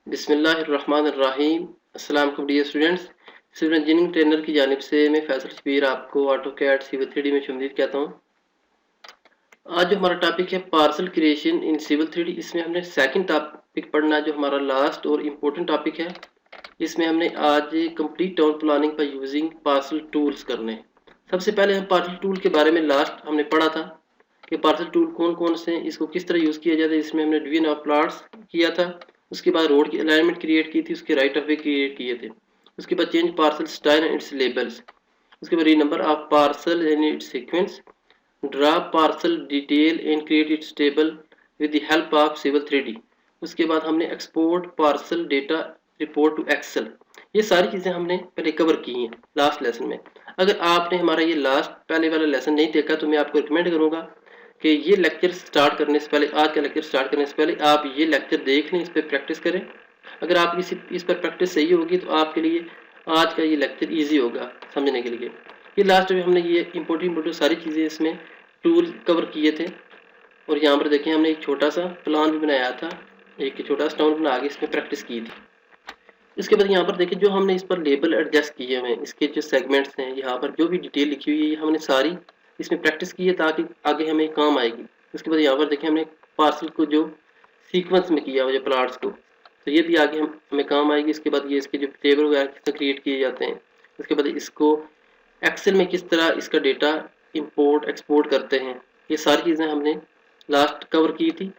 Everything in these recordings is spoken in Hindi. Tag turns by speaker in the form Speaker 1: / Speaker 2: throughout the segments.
Speaker 1: बिस्मिल्लाहिर्रहमानिर्रहीम। अस्सलाम वालेकुम dear students. Civil engineering trainer की जानिब से मैं फैसल शबीर आपको ऑटोकैड सिविल 3D में खुशामदीद कहता हूँ। आज जो हमारा टॉपिक है parcel creation in civil 3D, इसमें हमने सेकंड टॉपिक पढ़ना जो हमारा लास्ट और इम्पोर्टेंट टॉपिक है। इसमें हमने आज कंप्लीट टाउन प्लानिंग पर यूजिंग पार्सल टूल्स करने। सबसे पहले हम पार्सल टूल के बारे में लास्ट हमने पढ़ा था कि पार्सल टूल कौन कौन से हैं, इसको किस तरह यूज़ किया जाता है। इसमें हमने डिवीजन ऑफ प्लॉट्स किया था, उसके बाद रोड की अलाइनमेंट क्रिएट की थी, उसके राइट ऑफ वे क्रिएट किए थे, उसके बाद change parcel style and its labels, उसके बाद renumber of parcel and its sequence, draw parcel detail and create its table with the help of civil 3D। उसके बाद हमने export parcel data report to Excel. ये सारी चीज़ें हमने पहले कवर की हैं लास्ट लेसन में। अगर आपने हमारा ये लास्ट पहले वाला लेसन नहीं देखा तो मैं आपको रिकमेंड करूँगा कि ये लेक्चर स्टार्ट करने से पहले, आज का लेक्चर स्टार्ट करने से पहले आप ये लेक्चर देख लें, इस पर प्रैक्टिस करें। अगर आप इस पर प्रैक्टिस सही होगी तो आपके लिए आज का ये लेक्चर इजी होगा समझने के लिए। ये लास्ट में हमने ये इंपॉर्टेंट सारी चीज़ें इसमें टूल कवर किए थे। और यहाँ पर देखिए हमने एक छोटा सा प्लान भी बनाया था, एक छोटा सा टाउन बना के इसमें प्रैक्टिस की थी। इसके बाद यहाँ पर देखिए जो हमने इस पर लेबल एडजस्ट किए हुए हैं, इसके जो सेगमेंट्स हैं, यहाँ पर जो भी डिटेल लिखी हुई है ये हमने सारी इसमें प्रैक्टिस की है ताकि आगे हमें काम आएगी। उसके बाद यहाँ पर देखिए हमने पार्सल को जो सीक्वेंस में किया हुआ है प्लाट्स को, तो ये भी आगे हमें काम आएगी। इसके बाद ये इसके जो टेबल वगैरह किस तरह क्रिएट किए जाते हैं, उसके बाद इसको एक्सेल में किस तरह इसका डेटा इंपोर्ट एक्सपोर्ट करते हैं, ये सारी चीज़ें हमने लास्ट कवर की थी।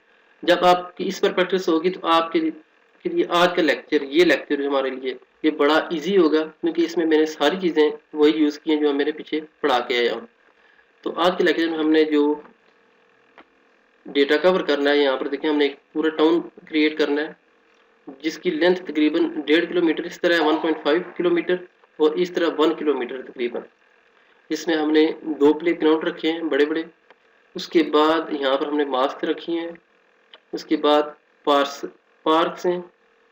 Speaker 1: जब आपकी इस पर प्रैक्टिस होगी तो आपके लिए आज का लेक्चर, ये लेक्चर हमारे लिए ये बड़ा इजी होगा, क्योंकि इसमें मैंने सारी चीज़ें वही यूज़ की हैं जो मेरे पीछे पढ़ा के आया हूँ। तो आज के लेक्चर में हमने जो डेटा कवर करना है, यहाँ पर देखिए हमने एक पूरा टाउन क्रिएट करना है जिसकी लेंथ तकरीबन 1.5 किलोमीटर, इस तरह 1.5 किलोमीटर और इस तरह 1 किलोमीटर तकरीबन। इसमें हमने 2 प्ले ग्राउंड रखे हैं बड़े बड़े। उसके बाद यहाँ पर हमने मास्क रखी हैं, उसके बाद पार्क्स हैं,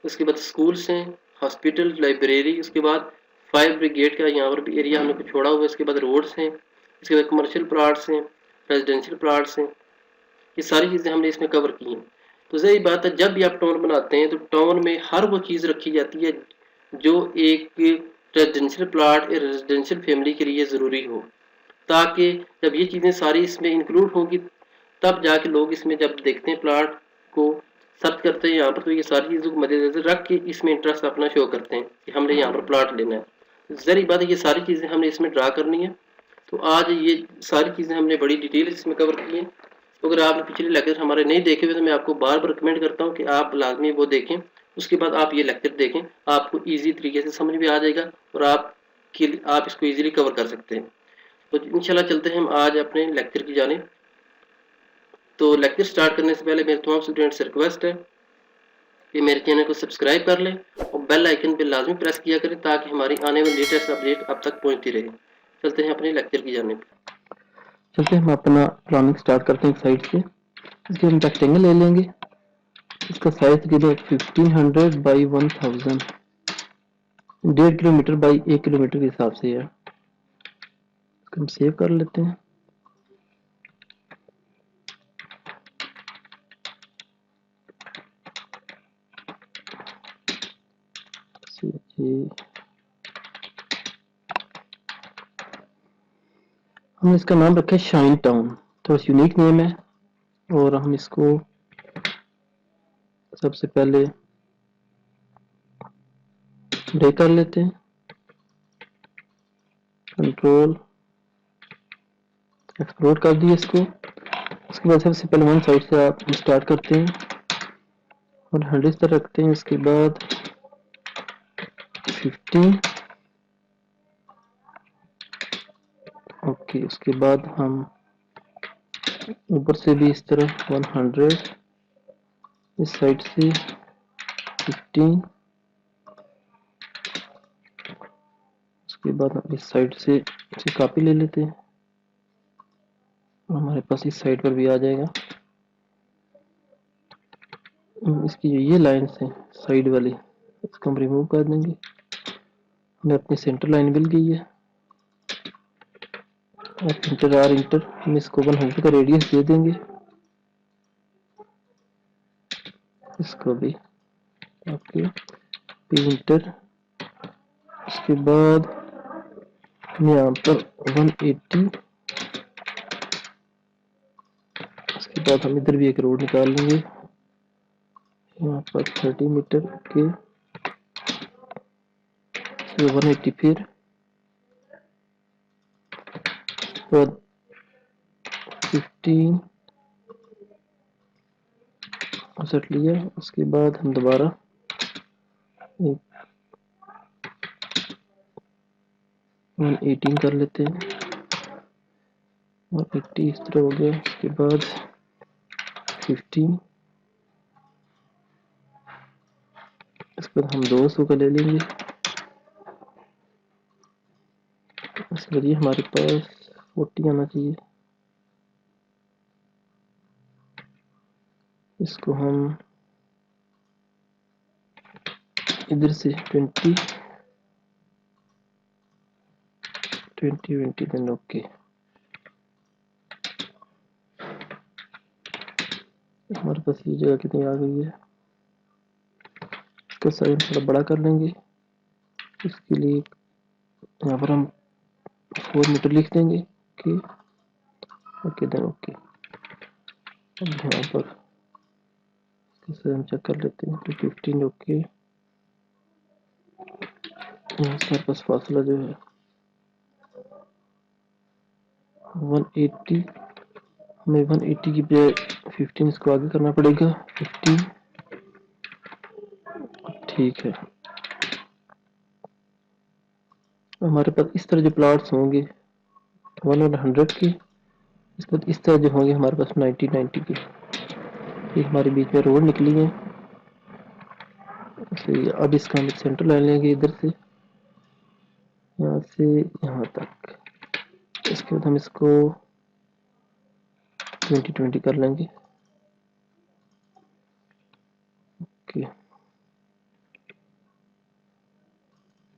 Speaker 1: उसके बाद स्कूल्स हैं, हॉस्पिटल, लाइब्रेरी, उसके बाद फायर ब्रिगेड का यहाँ पर भी एरिया हमने कुछ छोड़ा हुआ है। उसके बाद रोड्स हैं, इसके बाद कमर्शियल प्लाट्स हैं, रेजिडेंशियल प्लाट्स हैं। ये सारी चीज़ें हमने इसमें कवर की हैं। तो सही बात है, जब भी आप टाउन बनाते हैं तो टाउन में हर वो चीज़ रखी जाती है जो एक रेजिडेंशियल प्लाट या रेजिडेंशियल फैमिली के लिए ज़रूरी हो, ताकि जब ये चीज़ें सारी इसमें इंक्लूड होंगी तब जाके लोग इसमें जब देखते हैं प्लाट को सर्च करते हैं यहाँ पर, तो ये सारी चीज़ों को मद्देनजर रख के इसमें इंटरेस्ट अपना शो करते हैं कि हमने यहाँ पर प्लाट लेना है। ज़रूरी बात है ये सारी चीज़ें हमने इसमें ड्रा करनी है। तो आज ये सारी चीज़ें हमने बड़ी डिटेल इसमें कवर की हैं। तो अगर आपने पिछले लेक्चर हमारे नहीं देखे हुए तो मैं आपको बार बार रिकमेंड करता हूँ कि आप लाजमी वो देखें, उसके बाद आप ये लेक्चर देखें, आपको ईजी तरीके से समझ में आ जाएगा और आप इसको ईजिली कवर कर सकते हैं। तो इंशाल्लाह चलते हैं हम आज अपने लेक्चर की जानिब। तो लेक्चर स्टार्ट करने से पहले मेरे तमाम स्टूडेंट्स से रिक्वेस्ट है कि मेरे चैनल को सब्सक्राइब कर लें और बेल आइकन पर लाजमी प्रेस किया करें ताकि हमारी आने वाली लेटेस्ट अपडेट आप तक पहुंचती रहे। चलते हैं अपने लेक्चर की जानिब।
Speaker 2: चलते हम अपना प्लानिंग स्टार्ट करते हैं एक साइड से। इसके हम रेक्टेंगल ले लेंगे, इसका साइज तकरीबन 1500 बाई 1000, 1.5 किलोमीटर बाई 1 किलोमीटर के हिसाब से है। इसको हम सेव कर लेते हैं। हम इसका नाम रखें शाइन टाउन, थोड़ा यूनिक नेम है। और हम इसको सबसे पहले ब्रेक कर लेते हैं, कंट्रोल एक्सप्लोर कर दिए इसको। उसके बाद सबसे पहले वन साइड से आप स्टार्ट करते हैं और 100 तक रखते हैं। उसके बाद 15, ओके। उसके बाद हम ऊपर से भी इस तरह 100, इस साइड से 15, उसके बाद हम इस साइड से इसे कॉपी ले लेते हैं, हमारे पास इस साइड पर भी आ जाएगा। इसकी जो ये लाइन्स हैं साइड वाली, इसको हम रिमूव कर देंगे। हमें अपनी सेंटर लाइन मिल गई है। इंटर आर इंटर, हम इसको 100 का रेडियस दे देंगे। इसको भी ओके, पी इंटर। उसके बाद हम यहाँ पर 180, उसके बाद हम इधर भी एक रोड निकाल लेंगे यहाँ पर 30 मीटर के, 180 फिर 15 सेट लिया। उसके बाद हम दोबारा 118 कर लेते हैं, 180 इस तरह हो गया। उसके बाद 15, इसके बाद हम 200 का ले लेंगे। इसके बाद ये हमारे पास 40 आना चाहिए। इसको हम इधर से 20 देन ओके। हमारे पास ये जगह कितनी आ गई है, इसका साइज थोड़ा बड़ा कर लेंगे। इसके लिए यहाँ पर हम 4 मीटर लिख देंगे। Okay okay then okay. अब यहाँ पर इसे हम चेक कर लेते हैं, 15 ओके। यहाँ से हमारे पास फासला जो है 180, हमें 180 की बजाय 15 इसको आगे करना पड़ेगा। 15 ठीक है। हमारे पास इस तरह जो प्लॉट्स होंगे 1 और 100 के, इसके बाद इस तरह जो होंगे हमारे पास 90 के। ये हमारे बीच में रोड निकली है। अब इसका हम सेंटर लाइन लेंगे इधर से, यहाँ से यहाँ तक। इसके बाद हम इसको 20 कर लेंगे। ओके,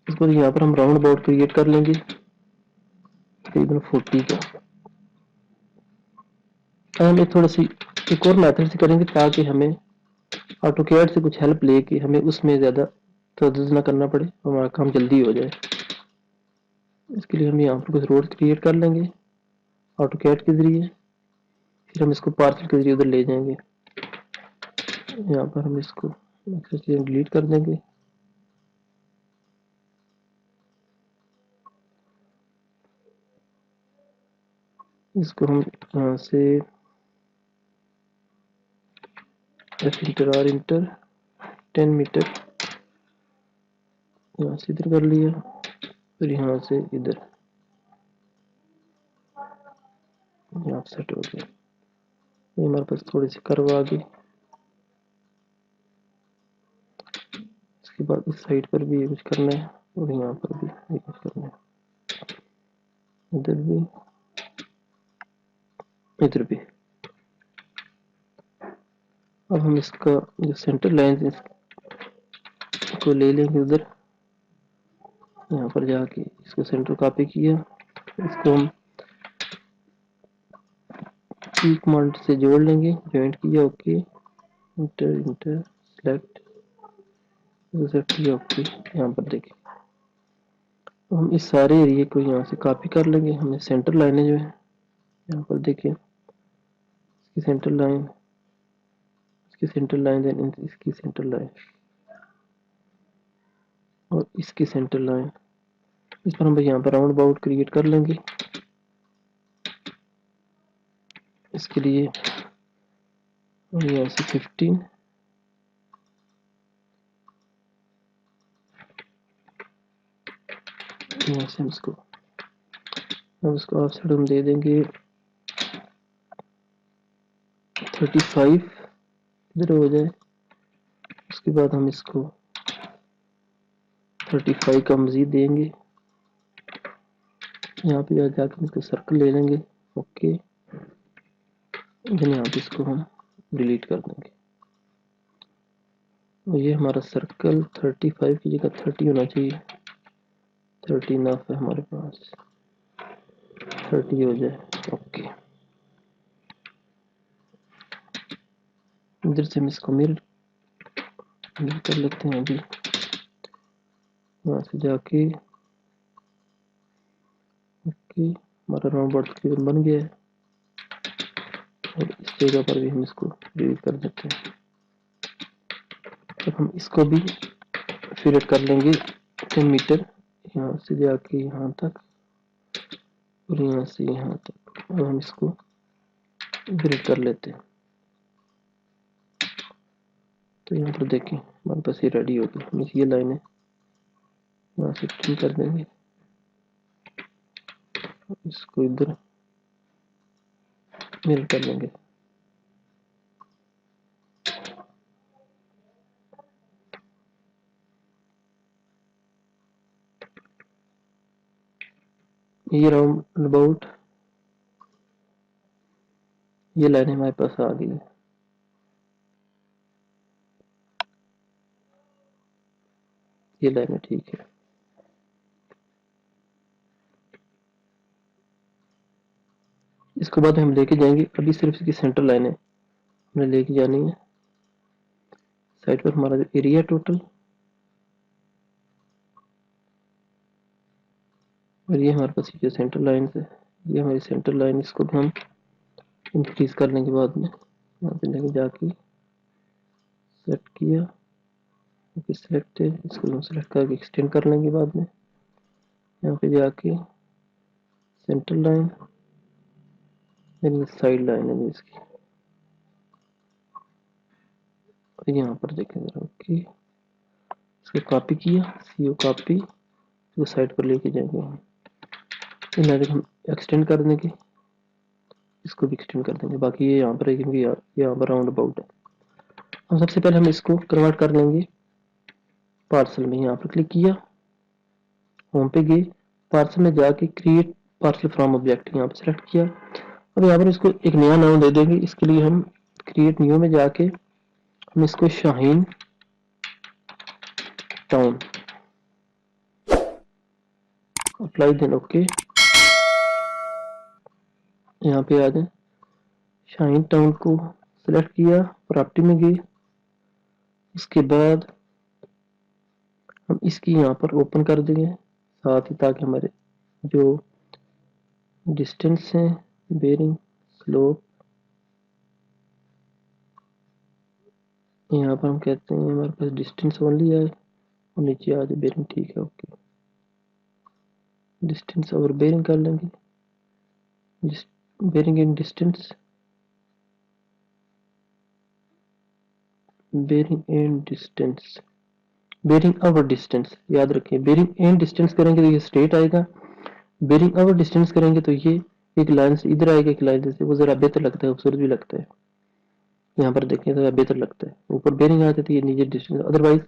Speaker 2: इसके बाद यहाँ पर हम राउंड अबाउट क्रिएट कर लेंगे तकरीबन 40 का। हम एक थोड़ा सी एक और मेथड से करेंगे ताकि हमें ऑटोकैड से कुछ हेल्प लेके हमें उसमें ज़्यादा तजज़ुब ना करना पड़े, हमारा काम जल्दी हो जाए। इसके लिए हम यहाँ पर कुछ रोड क्रिएट कर लेंगे ऑटोकैड के ज़रिए, फिर हम इसको पार्सल के ज़रिए उधर ले जाएंगे। यहाँ पर हम इसको चीज़ें डिलीट कर देंगे। इसको हम यहाँ से F enter R enter 10 metre यहाँ से इधर कर लिया, फिर यहाँ से इधर यहाँ सेट हो गया। ये हमारे पास थोड़ी सी कर्व आ गई। इसके बाद इस साइड पर भी ये कुछ करना है और यहाँ पर भी ये कुछ करना है, इधर भी इधर भी। अब हम इसका जो सेंटर लाइन है इसको ले लेंगे उधर, यहाँ पर जाके इसको सेंटर कॉपी किया। इसको हम की कमांड से जोड़ लेंगे, ज्वाइंट किया ओके, इंटर इंटर सेलेक्ट किया ओके। यहाँ पर देखिए तो हम इस सारे एरिया को यहाँ से कॉपी कर लेंगे। हमें सेंटर लाइनें जो है यहाँ पर देखिए, इसकी सेंटर लाइन, इसकी सेंटर लाइन, देन इसकी सेंटर लाइन और इसकी सेंटर लाइन, इस पर हम यहाँ पर राउंड अबाउट क्रिएट कर लेंगे। इसके लिए यहाँ से 15 यहाँ से हम इसको ऑफसेट हम दे देंगे 35 इधर हो जाए। उसके बाद हम इसको 35 का मजीद देंगे। यहाँ पे जाके हम इसको सर्कल ले लेंगे ओके, यहाँ पे इसको हम डिलीट कर देंगे। और ये हमारा सर्कल 35 की जगह 30 होना चाहिए। 30 इनफ है हमारे पास, 30 हो जाए ओके। इधर से हम इसको मिरर कर लेते हैं। अभी यहाँ से जाके ओके, हमारा राउंड अबाउट तकरीबन बन गया है और इस जगह पर भी हम इसको डिलीट कर देते हैं। तो हम इसको भी फिल कर लेंगे 10 मीटर, यहाँ से जाके यहाँ तक और यहाँ से यहाँ तक। अब हम इसको फिल कर लेते हैं। तो यहाँ पर देखें हमारे पास ये रेडी होगी। हम ये लाइनें यहाँ से ट्रिम कर देंगे, इसको इधर मिल कर लेंगे। ये राउंड अबाउट ये लाइन हमारे पास आ गई है। ये लाइन ठीक है। इसके बाद हम लेके जाएंगे, अभी सिर्फ इसकी सेंटर लाइन है हमने लेके जानी है। साइड पर हमारा जो एरिया टोटल और ये हमारे पास जो सेंटर लाइन है, ये हमारी सेंटर लाइन, इसको भी हम इंक्रीज कर लेंगे बाद में। यहाँ पे लेके जाके सेलेक्ट किया, सिलेक्ट है, इसको हम सेलेक्ट करके एक्सटेंड कर लेंगे बाद में। यहाँ पे जाके सेंटर लाइन यानी साइड लाइन है इसकी, और यहाँ पर देखेंगे ओके, इसको कॉपी किया, सीओ कॉपी, इसको साइड पर लेके जाएंगे हम। हम एक्सटेंड कर देंगे, इसको भी एक्सटेंड कर देंगे। बाकी ये यहाँ पर है क्योंकि यहाँ पर राउंड अबाउट है। हम सबसे पहले हम इसको कन्वर्ट कर लेंगे पार्सल में। यहाँ पर क्लिक किया, होम पे गए, पार्सल में जाके क्रिएट पार्सल फ्रॉम ऑब्जेक्ट यहाँ पर सेलेक्ट किया। अब यहाँ पर इसको एक नया नाम दे देंगे। इसके लिए हम क्रिएट न्यू में जाके हम इसको शाहीन टाउन अप्लाई दें। ओके, यहाँ पे आ जाए, शाहीन टाउन को सिलेक्ट किया, प्रॉपर्टी में गए, इसके बाद हम इसकी यहाँ पर ओपन कर देंगे साथ ही, ताकि हमारे जो डिस्टेंस है, बेरिंग, स्लोप, यहाँ पर हम कहते हैं हमारे पास डिस्टेंस ओनली आए और नीचे आ जाए बेरिंग। ठीक है, ओके, डिस्टेंस और बेरिंग कर लेंगे, bearing in distance, bearing and distance, bearing our distance. याद रखें, बेरिंग एंड डिस्टेंस करेंगे तो ये स्ट्रेट आएगा, बेरिंग अवर डिस्टेंस करेंगे तो ये एक लाइन से इधर आएगा, एक लाइन से, वो जरा बेहतर लगता है, खूबसूरत भी लगता है। यहाँ पर देखें तो बेहतर लगता है, ऊपर बेरिंग आ जाती है, नीचे डिस्टेंस। अदरवाइज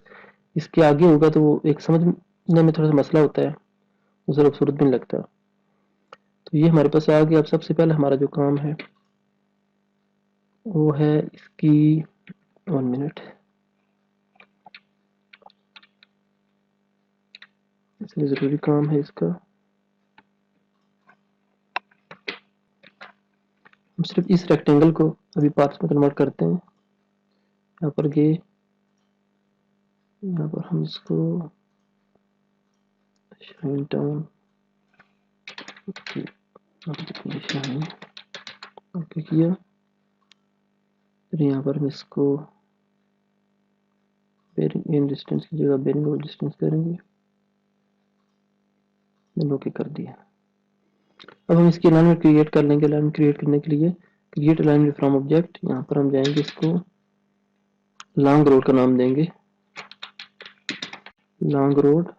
Speaker 2: इसके आगे होगा तो वो एक समझने में थोड़ा सा मसला होता है, वो जरा खूबसूरत भी नहीं लगता। तो ये हमारे पास आ गया। अब सबसे पहले हमारा जो काम है वो है इसकी 1 मिनट, इसमें जरूरी काम है इसका। हम सिर्फ इस रेक्टेंगल को अभी पार्ट्स में कन्वर्ट करते हैं। यहाँ पर गए, यहाँ पर हम इसको शाइन टाउन शाइन ओके किया, फिर यहाँ पर हम इसको बेरिंग इन डिस्टेंस की जगह बेरिंग और डिस्टेंस करेंगे, मैंने ओके कर दिया। अब हम इसकी अलाइनमेंट क्रिएट कर लेंगे। अलाइनमेंट क्रिएट करने के लिए क्रिएट अलाइनमेंट फ्रॉम ऑब्जेक्ट, यहाँ पर हम जाएंगे, इसको लॉन्ग रोड का नाम देंगे, लॉन्ग रोड।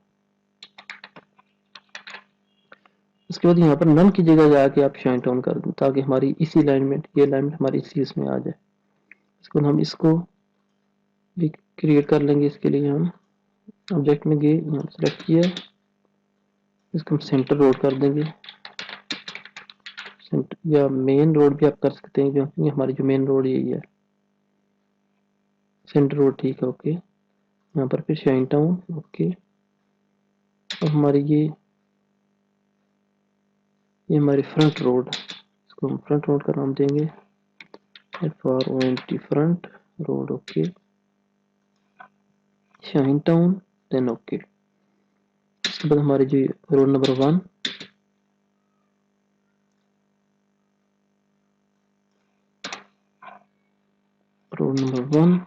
Speaker 2: उसके बाद यहाँ पर नन की जगह जाके आप शाइन टाउन कर दें, ताकि हमारी इसी अलाइनमेंट, ये अलाइनमेंट हमारी इसी इसमें आ जाए। इसके बाद हम इसको भी क्रिएट कर लेंगे। इसके लिए हम ऑब्जेक्ट में गए, यहाँ सेलेक्ट किया, इसको हम सेंटर रोड कर देंगे, सेंटर या मेन रोड भी आप कर सकते हैं, क्योंकि हमारी जो मेन रोड यही है, सेंटर रोड। ठीक है, ओके। यहाँ पर फिर शाइन टाउन, ओके। अब हमारी ये हमारी फ्रंट रोड, इसको हम फ्रंट रोड का नाम देंगे, FRONT front road, okay. Shaheen Town, then okay. उसके बाद हमारे जो रोड नंबर 1, रोड नंबर 1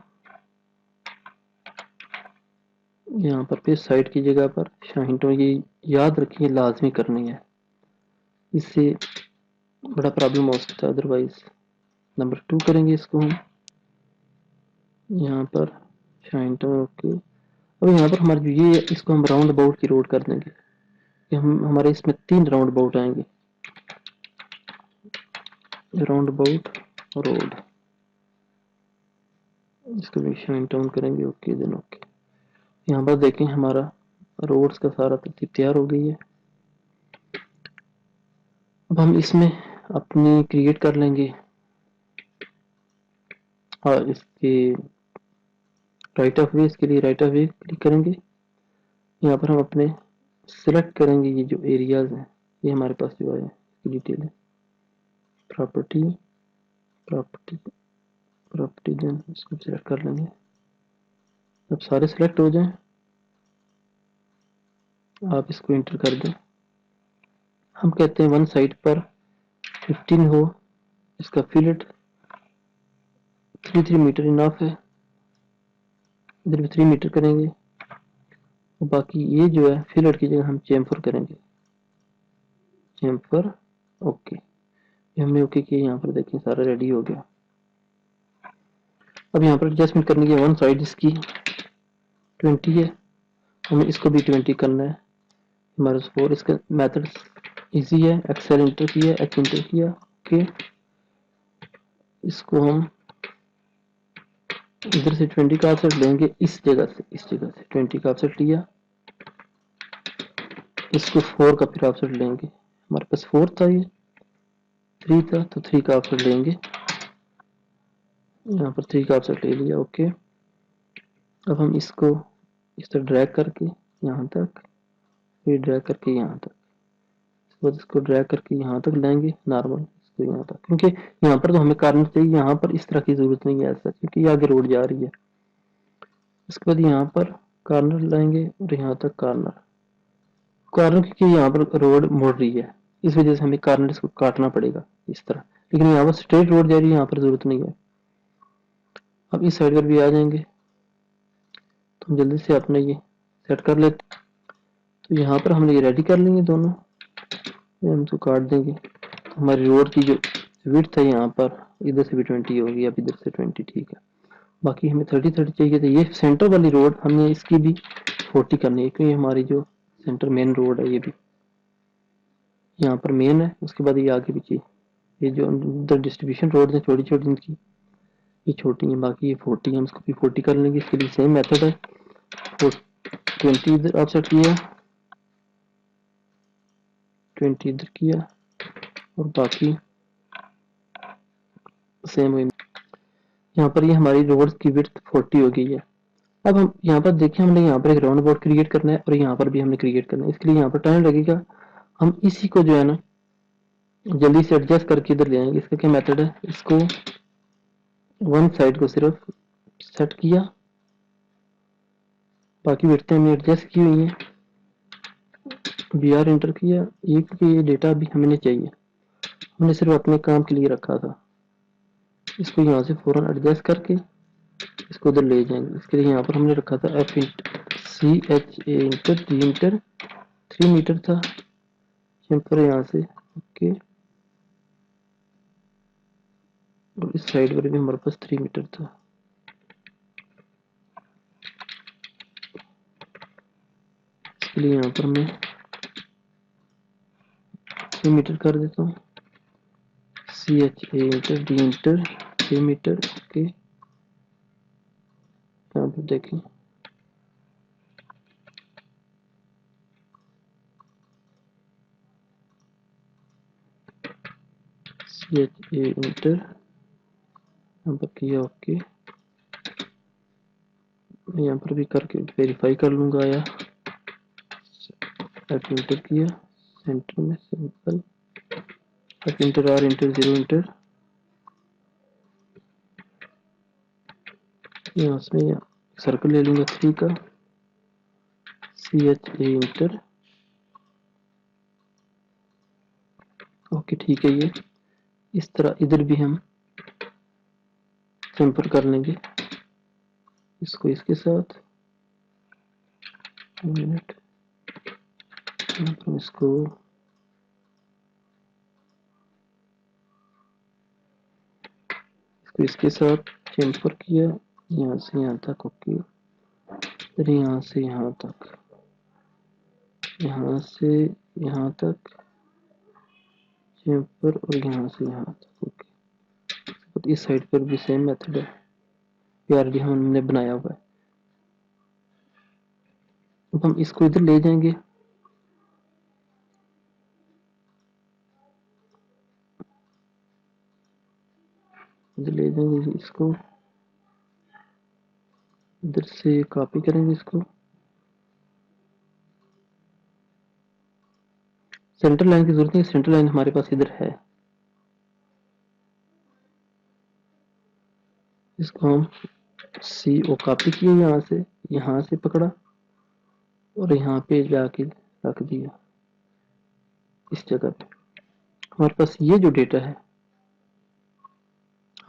Speaker 2: यहाँ पर साइड की जगह पर शाहीन टाउन, ये याद रखिए, लाजमी करनी है, इससे बड़ा प्रॉब्लम हो सकता है अदरवाइज। नंबर 2 करेंगे इसको हम यहाँ पर शाहीन टाउन, ओके। अब यहाँ पर हमारे जो ये, इसको हम राउंड अबाउट की रोड कर देंगे कि हम हमारे इसमें 3 राउंड अबाउट आएंगे, राउंड अबाउट रोड, इसको भी शाइन टाउन करेंगे, ओके देन ओके। यहाँ पर देखें हमारा रोड्स का सारा तरतीब तैयार हो गई है। अब हम इसमें अपनी क्रिएट कर लेंगे और इसके राइट ऑफ वे, इसके लिए राइट ऑफ वे क्लिक करेंगे। यहाँ पर हम अपने सिलेक्ट करेंगे ये जो एरियाज हैं, ये हमारे पास जो है इसकी डिटेल है, प्रॉपर्टी प्रॉपर्टी प्रॉपर्टी, देन इसको सिलेक्ट कर लेंगे। जब सारे सिलेक्ट हो जाएं आप इसको इंटर कर दें। हम कहते हैं वन साइड पर 15 हो, इसका फिलेट 3 मीटर इनफ है, इधर भी 3 मीटर करेंगे। और बाकी ये जो है फिलेट की जगह हम चेम्फर करेंगे, चेम्फर, ओके। ये हमने ओके किया, यहाँ पर देखें सारा रेडी हो गया। अब यहाँ पर एडजस्टमेंट करने की वन साइड इसकी 20 है, हमें इसको भी 20 करना है। हमारे 4, इसका मेथड इजी है, एक्सेल इंटर किया, एच इंटर किया, ओके। इसको हम इधर से 20 का ऑफसेट लेंगे, इस जगह से 20 का ऑफसेट लिया, इसको 4 का फिर ऑफसेट लेंगे। हमारे पास 4 था, ये 3 था, तो 3 का ऑफसेट लेंगे, यहाँ पर 3 का ऑफसेट ले लिया, ओके। अब हम इसको इस तरह ड्रैग करके यहाँ तक, फिर ड्रैग करके यहाँ तक, इसके बाद इसको ड्रैग करके यहाँ तक लाएंगे नॉर्मल, इसको यहाँ तक, क्योंकि यहाँ पर तो हमें कॉर्नर चाहिए, यहाँ पर इस तरह की जरूरत नहीं है ऐसा, क्योंकि ये आगे रोड जा रही है। इसके बाद यहाँ पर कॉर्नर लाएंगे और यहाँ तक कॉर्नर, क्योंकि यहाँ पर रोड मुड़ रही है, इस वजह से हमें कॉर्नर इसको काटना पड़ेगा इस तरह, लेकिन यहाँ पर स्ट्रेट रोड जा रही है, यहाँ पर जरूरत नहीं है। अब इस साइड पर भी आ जाएंगे, तो जल्दी से अपने ये सेट कर लेते। तो यहाँ पर हमने ये रेडी कर लेंगे दोनों, हम इसको काट देंगे। तो हमारी रोड की जो विड्थ है यहाँ पर, इधर से भी 20 होगी, अब इधर से 20, ठीक है। बाकी हमें 30 चाहिए, तो ये सेंटर वाली रोड हमने इसकी भी 40 करनी है, क्योंकि हमारी जो सेंटर मेन रोड है, ये भी यहाँ पर मेन है, उसके बाद ये आगे भी चाहिए। ये जो इधर डिस्ट्रीब्यूशन रोड है छोटी छोटी, इनकी ये छोटी है, बाकी ये 40 है, हम इसको भी 40 कर लेंगे। इसके लिए सेम मेथड है, 20 इधर ऑफसेट किया, 20 इधर किया, और बाकी सेम वही। यहाँ पर ये हमारी रोड की विड्थ 40 हो गई है। अब हम यहाँ पर देखें, हमने यहाँ पर एक राउंड अबाउट क्रिएट करना है और यहाँ पर भी हमने क्रिएट करना है, इसके लिए यहाँ पर टाइम लगेगा। हम इसी को जो है ना जल्दी से एडजस्ट करके इधर ले आएंगे। इसका क्या मेथड है, इसको वन साइड को सिर्फ सेट किया, बाकी विड्थें हमने एडजस्ट की हुई हैं, BR इंटर किया, ये क्योंकि ये डेटा अभी हमें नहीं चाहिए, हमने सिर्फ अपने काम के लिए रखा था। इसको यहाँ से फौरन एडजस्ट करके इसको उधर ले जाएंगे। इसके लिए यहाँ पर हमने रखा था FCHA enter D enter 3 metre था, पर यहाँ से ओके, और इस साइड पर भी हमारे पास 3 मीटर था। इसके लिए यहाँ पर मैं 3 मीटर कर देता हूँ, CHA enter D enter 3 metre, okay. यहाँ पर देखें CHA इंटर यहाँ पर किया, ओके। मैं यहाँ पर भी करके वेरीफाई कर लूँगा आया, F इंटर किया, सेंटर में simple F inter R inter 0 inter, यहाँ से सर्कल ले लूँगा 3 का, CHA इंटर। ओके ठीक है। ये इस तरह इधर भी हम चैम्फर कर लेंगे इसको इसके साथ। मिनट, इसको इसके साथ चैम्फर किया यहाँ से यहाँ तक। ओके, फिर यहाँ से यहाँ तक, यहाँ से यहाँ तक चैम्फर, और यहाँ से यहाँ तक। ओके, तो इस साइड पर भी सेम मेथड है, ऑलरेडी हमने बनाया हुआ है। अब हम इसको इधर ले जाएंगे, इधर ले जाएंगे इसको, इधर से कॉपी करेंगे इसको। सेंटर लाइन की जरूरत नहीं, सेंटर लाइन हमारे पास इधर है। इसको हम सी ओ कॉपी किए, यहाँ से पकड़ा और यहाँ पे जाके रख दिया इस जगह पे। हमारे पास ये जो डेटा है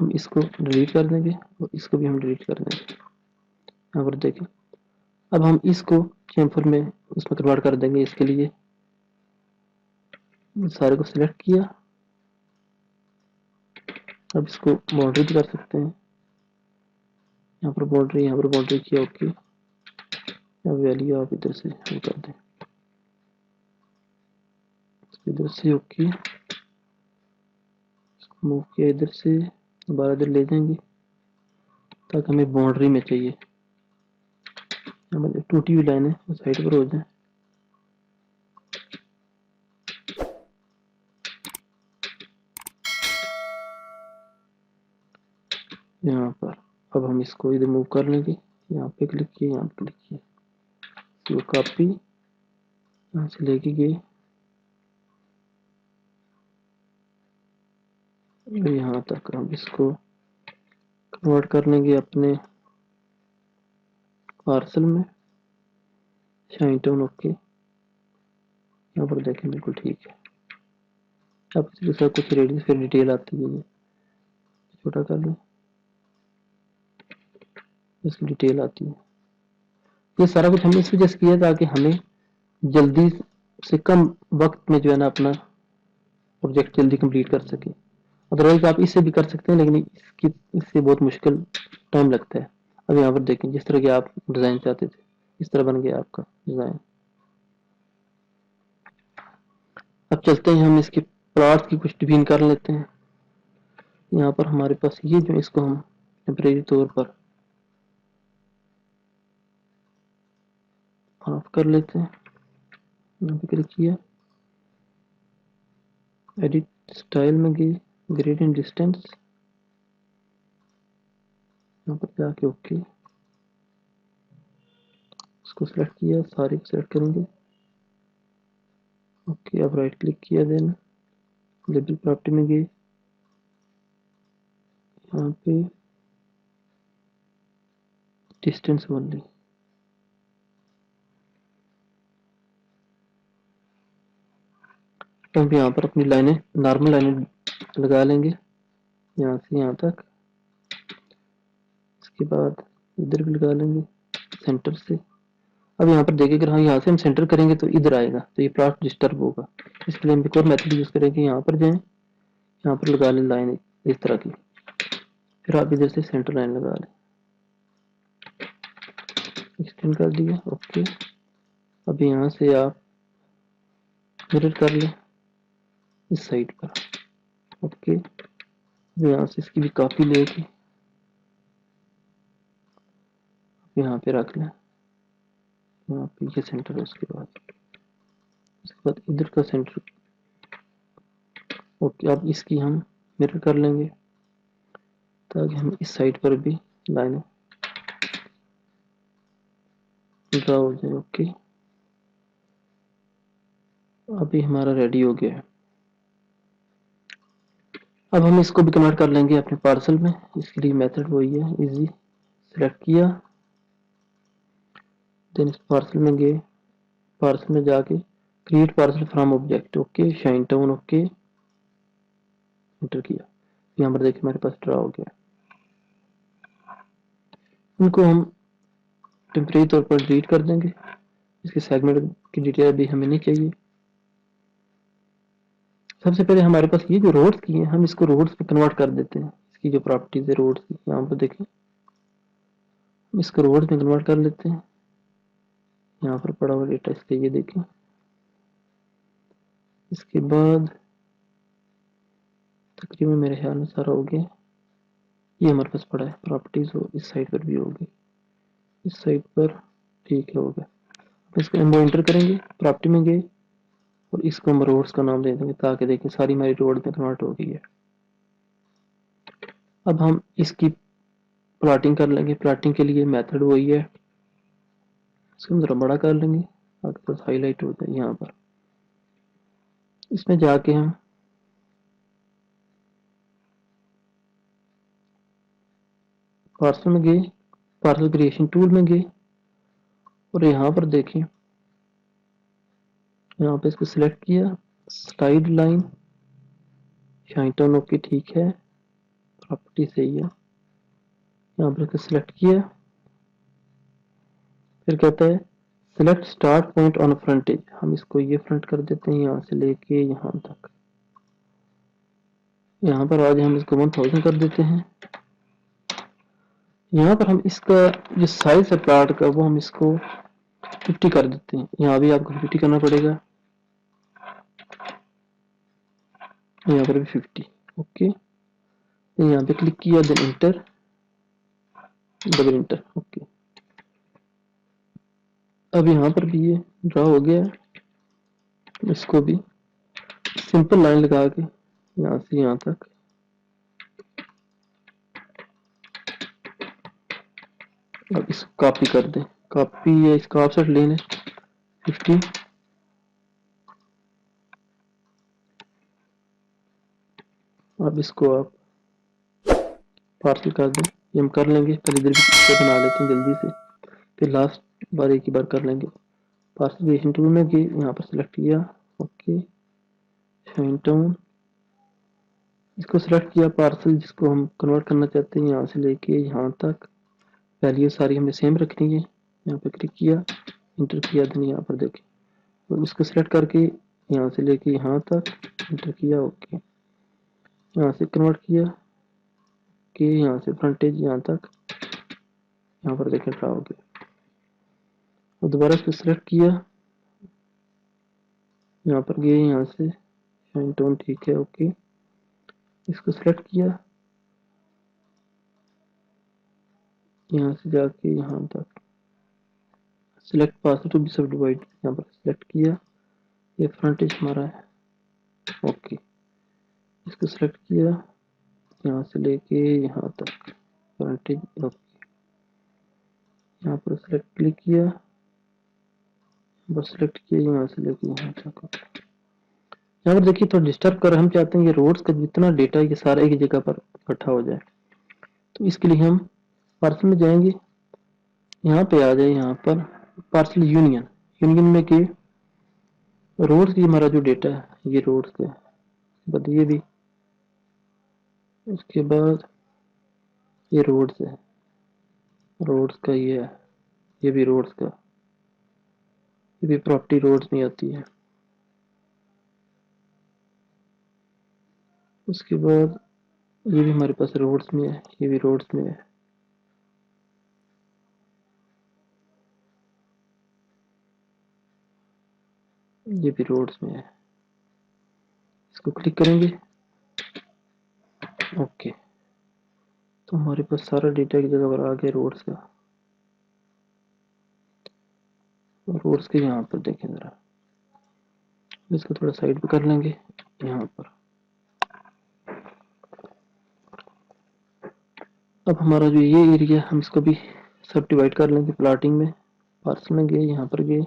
Speaker 2: हम इसको डिलीट कर देंगे और इसको भी हम डिलीट कर देंगे। यहाँ पर देखें, अब हम इसको चैम्फर में उसमें कन्वर्ट कर देंगे। इसके लिए सारे को सिलेक्ट किया, अब इसको बाउंड्री भी कर सकते हैं। यहाँ पर बाउंड्री किया। ओके, अब वैल्यू आप इधर से हम कर दें, इधर से। ओके, मूव किया इधर से, दोबारा इधर ले जाएंगे ताकि हमें बाउंड्री में चाहिए। हमारी टूटी हुई लाइन है वो साइड पर हो जाए। यहाँ पर अब हम इसको इधर मूव कर लेंगे, यहाँ पे क्लिक किए, यहाँ पे क्लिक किए, तो कॉपी यहाँ से लेके गए यहाँ तक। हम इसको कन्वर्ट कर लेंगे अपने पार्सल में, शाइन टाउन। ओके, यहाँ पर देखें बिल्कुल ठीक है। अब इसके साथ कुछ रेडियस फिर डिटेल आती है, ये छोटा कर लें, इसकी डिटेल आती है। ये सारा कुछ हमने इस वजह से किया ताकि हमें जल्दी से कम वक्त में जो है ना अपना प्रोजेक्ट जल्दी कंप्लीट कर सके। अदरवाइज आप इससे भी कर सकते हैं, लेकिन इससे बहुत मुश्किल टाइम लगता है। अब यहाँ पर देखें, जिस तरह के आप डिज़ाइन चाहते थे इस तरह बन गया आपका डिज़ाइन। अब चलते हैं, हम इसके प्लॉट की कुछ डिफाइन कर लेते हैं। यहाँ पर हमारे पास ये जो, इसको हम टेम्परेरी तौर पर ऑफ कर लेते हैं। यहाँ पे क्लिक किया, एडिट स्टाइल में गई, ग्रेडियंट डिस्टेंस, यहाँ पर जाके ओके, इसको सिलेक्ट किया, सारे को सिलेक्ट करेंगे। ओके, अब राइट क्लिक किया, देन लेबल प्रॉपर्टी में गए, यहाँ पे डिस्टेंस ओनली, तो हम यहाँ पर अपनी लाइनें, नॉर्मल लाइनें लगा लेंगे यहाँ से यहाँ तक। इसके बाद इधर भी लगा लेंगे सेंटर से। अब यहाँ पर देखिए, अगर हाँ यहाँ से हम सेंटर करेंगे तो इधर आएगा, तो ये प्लॉट डिस्टर्ब होगा। इसके लिए हम एक और मेथड यूज करेंगे, यहाँ पर जाएं, यहाँ पर लगा लें लाइन इस तरह की, फिर आप इधर से सेंटर लाइन लगा लें, एक्सटेंड कर दिया। ओके, अब यहाँ से आप मिरर कर लें इस साइड पर। ओके, यहाँ से इसकी भी कॉपी लेके यहाँ पे रख लें, यहाँ पे ये सेंटर है। उसके बाद इधर का सेंटर। ओके, अब इसकी हम मिरर कर लेंगे ताकि हम इस साइड पर भी लाइन ड्रा हो जाए। ओके, अभी हमारा रेडी हो गया है। अब हम इसको भी कन्वर्ट कर लेंगे अपने पार्सल में। इसके लिए मेथड वही है, इजी, सेलेक्ट किया, देन इस पार्सल में गए, पार्सल में जाके create parcel from object, okay, shine town, okay, enter किया। यहाँ पर देखिए हमारे पास ड्रा हो गया। इनको हम टेम्परेरी तौर पर डिलीट कर देंगे, इसके सेगमेंट की डिटेल भी हमें नहीं चाहिए। सबसे पहले हमारे पास ये जो रोड्स की हैं, हम इसको रोड्स में कन्वर्ट कर देते हैं। इसकी जो प्रॉपर्टीज है रोड्स की, यहाँ पर देखें, हम इसको रोड्स में कन्वर्ट कर लेते हैं। यहाँ पर पड़ा हुआ डेटा इसका ये देखें। इसके बाद तकरीबन मेरे ख्याल में सारा हो गया। ये हमारे पास पड़ा है प्रॉपर्टीज, हो इस साइड पर भी होगी, इस साइड पर ठीक है, हो गया। इसको हम एंटर करेंगे, प्रॉपर्टी में गए और इसको हम रोड्स का नाम दे देंगे ताकि देखें सारी हमारी रोड में कन्वर्ट हो गई है। अब हम इसकी प्लॉटिंग कर लेंगे। प्लॉटिंग के लिए मेथड वही है, इसको हम जरा बड़ा कर लेंगे ताकि बस हाईलाइट हो जाए। यहाँ पर इसमें जाके हम पार्सल में गए, पार्सल क्रिएशन टूल में गए और यहाँ पर देखें, यहाँ पे इसको सिलेक्ट किया, slide line, shine town, okay, ठीक है, प्रॉपर्टी सही है। यहाँ पर इसको सिलेक्ट किया, फिर कहता है सिलेक्ट स्टार्ट पॉइंट ऑन फ्रंटेज, हम इसको ये फ्रंट कर देते हैं यहाँ से लेके यहाँ तक। यहाँ पर आज हम इसको 1000 कर देते हैं। यहाँ पर हम इसका जो साइज है प्लाट का वो हम इसको 50 कर देते हैं। यहाँ भी आपको 50 करना पड़ेगा, यहाँ पर भी 50, ओके। तो यहाँ पे क्लिक किया, then enter, double enter, okay. अब यहाँ पर भी ये ड्रा हो गया। इसको भी सिंपल लाइन लगा के यहाँ से यहाँ तक, अब इसको कॉपी कर दें। कॉपी या इसका ऑफसेट ले लें 50, अब इसको आप पार्सल कर दें। ये हम कर लेंगे, पहले इधर भी बना लेते हैं जल्दी से, फिर लास्ट बार एक ही बार कर लेंगे। पार्सल क्रिएशन टूल में गए, यहाँ पर सिलेक्ट किया, ओके, शाइन टाउन, इसको सिलेक्ट किया, पार्सल जिसको हम कन्वर्ट करना चाहते हैं यहाँ से लेके यहाँ तक, वैल्यू सारी हमें सेम रखनी है। यहाँ पे क्लिक किया, इंटर किया, देन यहाँ पर देखें, तो इसको सिलेक्ट करके यहाँ से लेके यहाँ तक इंटर किया, ओके, यहाँ से कन्वर्ट किया कि यहाँ से फ्रंटेज यहाँ तक, यहाँ पर देखें ड्रा हो गया। और दोबारा इसको सिलेक्ट किया, यहाँ पर गए, यहाँ से शाइन टोन, ठीक है, ओके, इसको सिलेक्ट किया, यहाँ से जाके यहाँ तक, सिलेक्ट पार्सल टू बी सब डिवाइड, यहाँ पर सिलेक्ट किया, ये फ्रंटेज हमारा है, ओके, इसको सिलेक्ट किया, यहाँ से लेके यहाँ तक फ्रंटेज, ओके, यहाँ पर सिलेक्ट क्लिक किया, बस सिलेक्ट किया, यहाँ से लेके यहाँ तक। यहाँ पर देखिए थोड़ा डिस्टर्ब कर, हम चाहते हैं ये रोड्स का जितना डेटा है ये सारा एक जगह पर इकट्ठा हो जाए। तो इसके लिए हम पार्सल में जाएंगे, यहाँ पे आ जाए, यहाँ पर पार्सल यूनियन, यूनियन में के रोड्स की हमारा जो डेटा है ये रोड्स का, बट ये भी, उसके बाद ये रोड्स है, रोड्स का ये है, ये भी रोड्स का, ये भी प्रॉपर्टी रोड्स में आती है। उसके बाद ये भी हमारे पास रोड्स में है, ये भी रोड्स में है। ये भी रोड्स में है, इसको क्लिक करेंगे, ओके, तो हमारे पास सारा डेटा की जगह पर आ गया रोड्स का। रोड्स के यहाँ पर देखें जरा, इसको थोड़ा साइड पे कर लेंगे। यहाँ पर अब हमारा जो ये एरिया, हम इसको भी सब डिवाइड कर लेंगे प्लॉटिंग में। पार्सल में गए, यहाँ पर गए,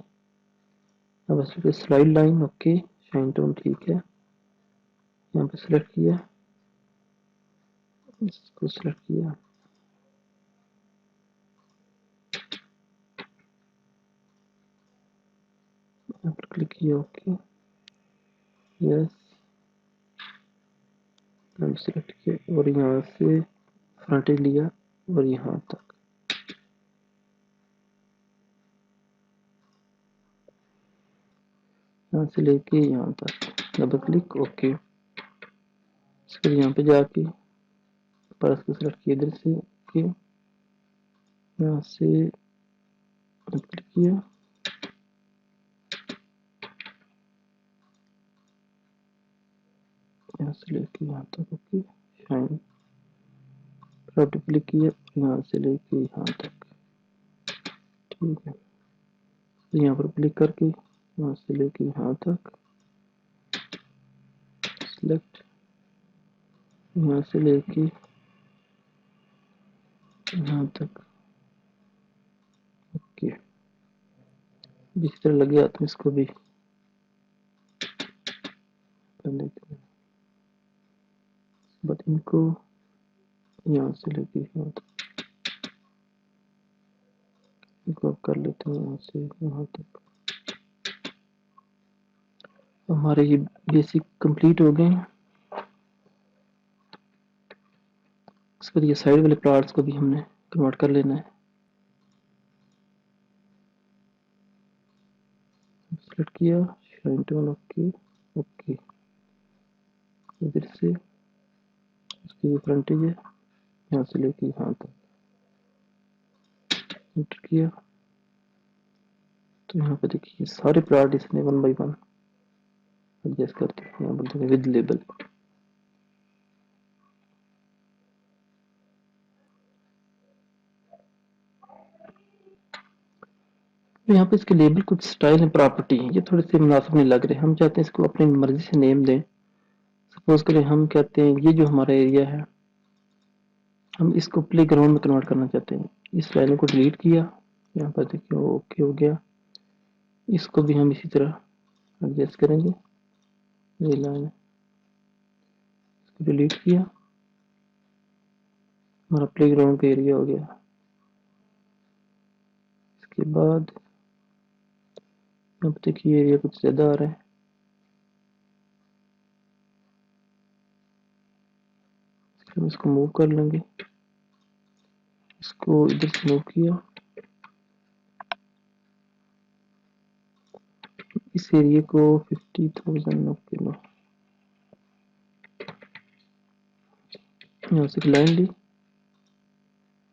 Speaker 2: अब इसके slide line, okay, shine tone, ठीक है, यहाँ पे सिलेक्ट किया, इसको सिलेक्ट किया, यहाँ पर क्लिक किया, ओके, यस, हम सिलेक्ट किया और यहाँ से फ्रंटेज लिया और यहाँ तक, यहाँ से लेके यहाँ तक, डबल क्लिक, ओके। फिर यहाँ पे जाके पर्स को सिलेक्ट किया इधर से, ओके, यहाँ से क्लिक किया, यहाँ से लेके यहाँ तक, ओके, शाइन, फिर क्लिक किया, यहाँ से लेके यहाँ तक, ठीक है। तो यहाँ पर क्लिक करके यहाँ से लेके यहाँ तक सिलेक्ट, यहाँ से लेके यहाँ तक, ओके। जिस तरह लगे हाथ में इसको भी कर लेते हैं, बट इनको यहाँ से लेके यहाँ तक इनको कर लेते हैं, यहाँ से यहाँ तक। हमारे ये बेसिक कंप्लीट हो गए हैं। इसके लिए साइड वाले पार्ट्स को भी हमने कन्वर्ट कर लेना है। सेलेक्ट किया, शाइन टोन, ओके, ओके। इधर से इसकी ये फ्रंटेज है, यहाँ से लेके यहाँ तक एंटर किया। तो यहाँ पे देखिए सारे पार्ट इसने 1 बाय 1 एडजस्ट करते हैं। यहाँ पर देखिए विद लेबल, तो यहाँ पे इसके लेबल कुछ स्टाइल एंड प्रॉपर्टी है, ये थोड़े से मुनासिब नहीं लग रहे। हम चाहते हैं इसको अपनी मर्जी से नेम दें। सपोज करें हम कहते हैं ये जो हमारा एरिया है, हम इसको प्ले ग्राउंड में कन्वर्ट करना चाहते हैं। इस लाइन को डिलीट किया, यहाँ पर देखिए ओके हो गया। इसको भी हम इसी तरह एडजस्ट करेंगे। ये लाइन इसको डिलीट किया, हमारा प्ले ग्राउंड का एरिया हो गया। इसके बाद अब देखिए एरिया कुछ ज़्यादा आ रहा है, हम इसको मूव कर लेंगे। इसको इधर से मूव किया, इस एरिया को 50,000 ओके नो, यहाँ से लाइन ली,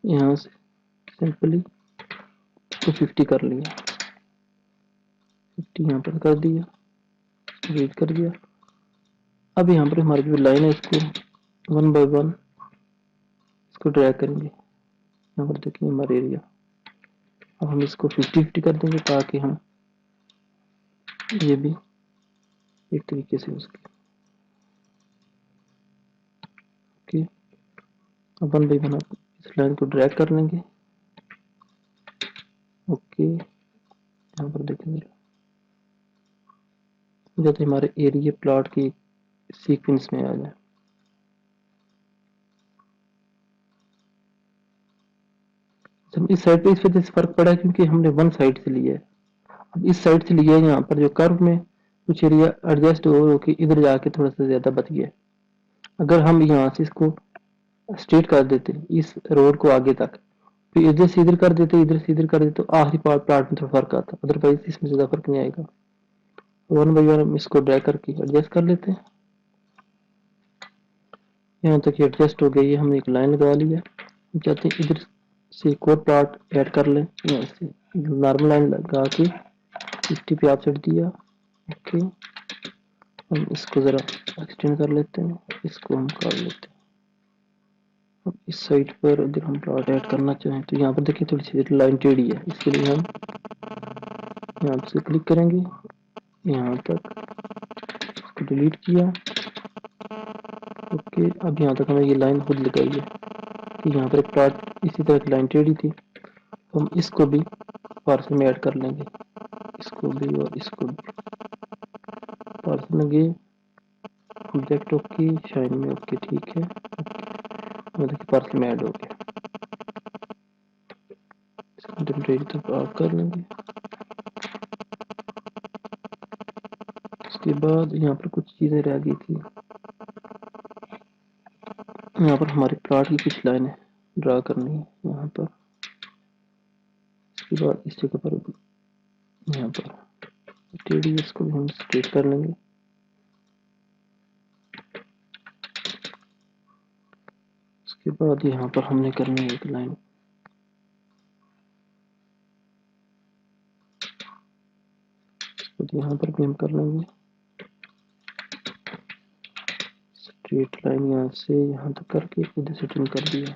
Speaker 2: यहाँ से सिंपली तो 50 कर लिया, 50 यहाँ पर कर दिया, रीड कर दिया। अब यहाँ पर हमारी जो लाइन है इसको 1 बाय 1 इसको ड्रैग करेंगे। यहाँ पर देखिए हमारा एरिया, अब हम इसको 50-50 कर देंगे ताकि हम ये भी एक तरीके से उसके, ओके। अब 1 बाय 1 इस लाइन को ड्रैग कर लेंगे, ओके। यहाँ पर देखेंगे जाते हमारे एरिया प्लॉट की सीक्वेंस में आ जाए। इस साइड पे इस वजह से फर्क पड़ा है क्योंकि हमने वन साइड से लिया है। अब इस साइड से लिया है, यहाँ पर जो कर्व में कुछ एरिया एडजस्ट हो के इधर जाके थोड़ा सा ज्यादा बच गया। अगर हम यहाँ से इसको स्ट्रेट कर देते इस रोड को आगे तक, फिर इधर से इधर कर देते, इधर से इधर कर देते, तो आखिरी प्लाट में थोड़ा फर्क आता, अदरवाइज इसमें ज्यादा फर्क नहीं आएगा। 1 बाय 1 हम इसको ड्रैग करके एडजस्ट कर लेते हैं। यहाँ तक ये एडजस्ट हो गई है, हमने एक लाइन लगा लिया। हम चाहते हैं इधर से एक और प्लॉट ऐड कर लें, यहाँ से नॉर्मल लाइन लगा के 50 पे ऑफसेट दिया, ओके। हम इसको ज़रा एक्सटेंड कर लेते हैं, इसको हम कर लेते हैं। अब इस साइड पर अगर हम प्लॉट ऐड करना चाहें तो यहाँ पर देखिए थोड़ी सी लाइन टेढ़ी है, इसके लिए हम यहाँ से क्लिक करेंगे, यहाँ तक इसको डिलीट किया, ओके। अब यहाँ तक हमें ये लाइन खुद लगाई है कि यहाँ पर एक प्लॉट इसी तरह की लाइन टेढ़ी थी, हम इसको भी पार्सल में ऐड कर लेंगे, इसको भी और इसको भी। पार्सल में गए, ऑब्जेक्ट ओके, शाइन में ओके, ठीक है, मतलब कि पार्सल में ऐड हो गया। इसको टेम्परेरी तक ऑफ कर लेंगे, उसके बाद यहाँ पर कुछ चीज़ें रह गई थी। यहाँ पर हमारे प्लॉट की कुछ लाइनें ड्रा करनी है यहाँ पर। उसके बाद इस जगह पर यहाँ पर रेडियस को भी हम स्ट्रेट कर लेंगे। उसके बाद यहाँ पर हमने करनी है एक लाइन, यहाँ पर भी हम कर लेंगे स्ट्रेट लाइन, यहाँ से यहाँ तक करके इधर से ट्रिम कर दिया।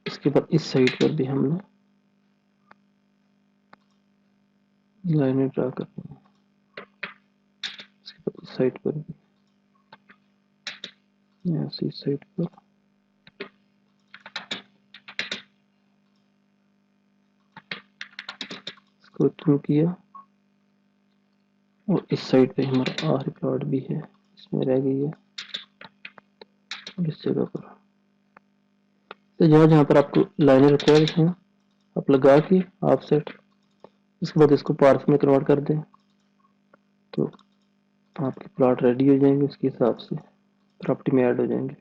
Speaker 2: इसके बाद इस साइड पर भी हमने लाइनें ड्रा करनी है। इसके बाद इस साइड पर भी, यहाँ से इस साइड पर इसको ट्रिम किया। और इस साइड पे हमारा आखिरी प्लॉट भी है, इसमें रह गई है। और इस जगह पर तो जहाँ जहाँ पर आपको लाइनें रिक्वायर्ड हैं आप लगा के ऑफ सेट, उसके बाद इसको पार्स में कन्वर्ट कर दें तो आपके प्लॉट रेडी हो जाएंगे, उसके हिसाब से प्रॉपर्टी में ऐड हो जाएंगे।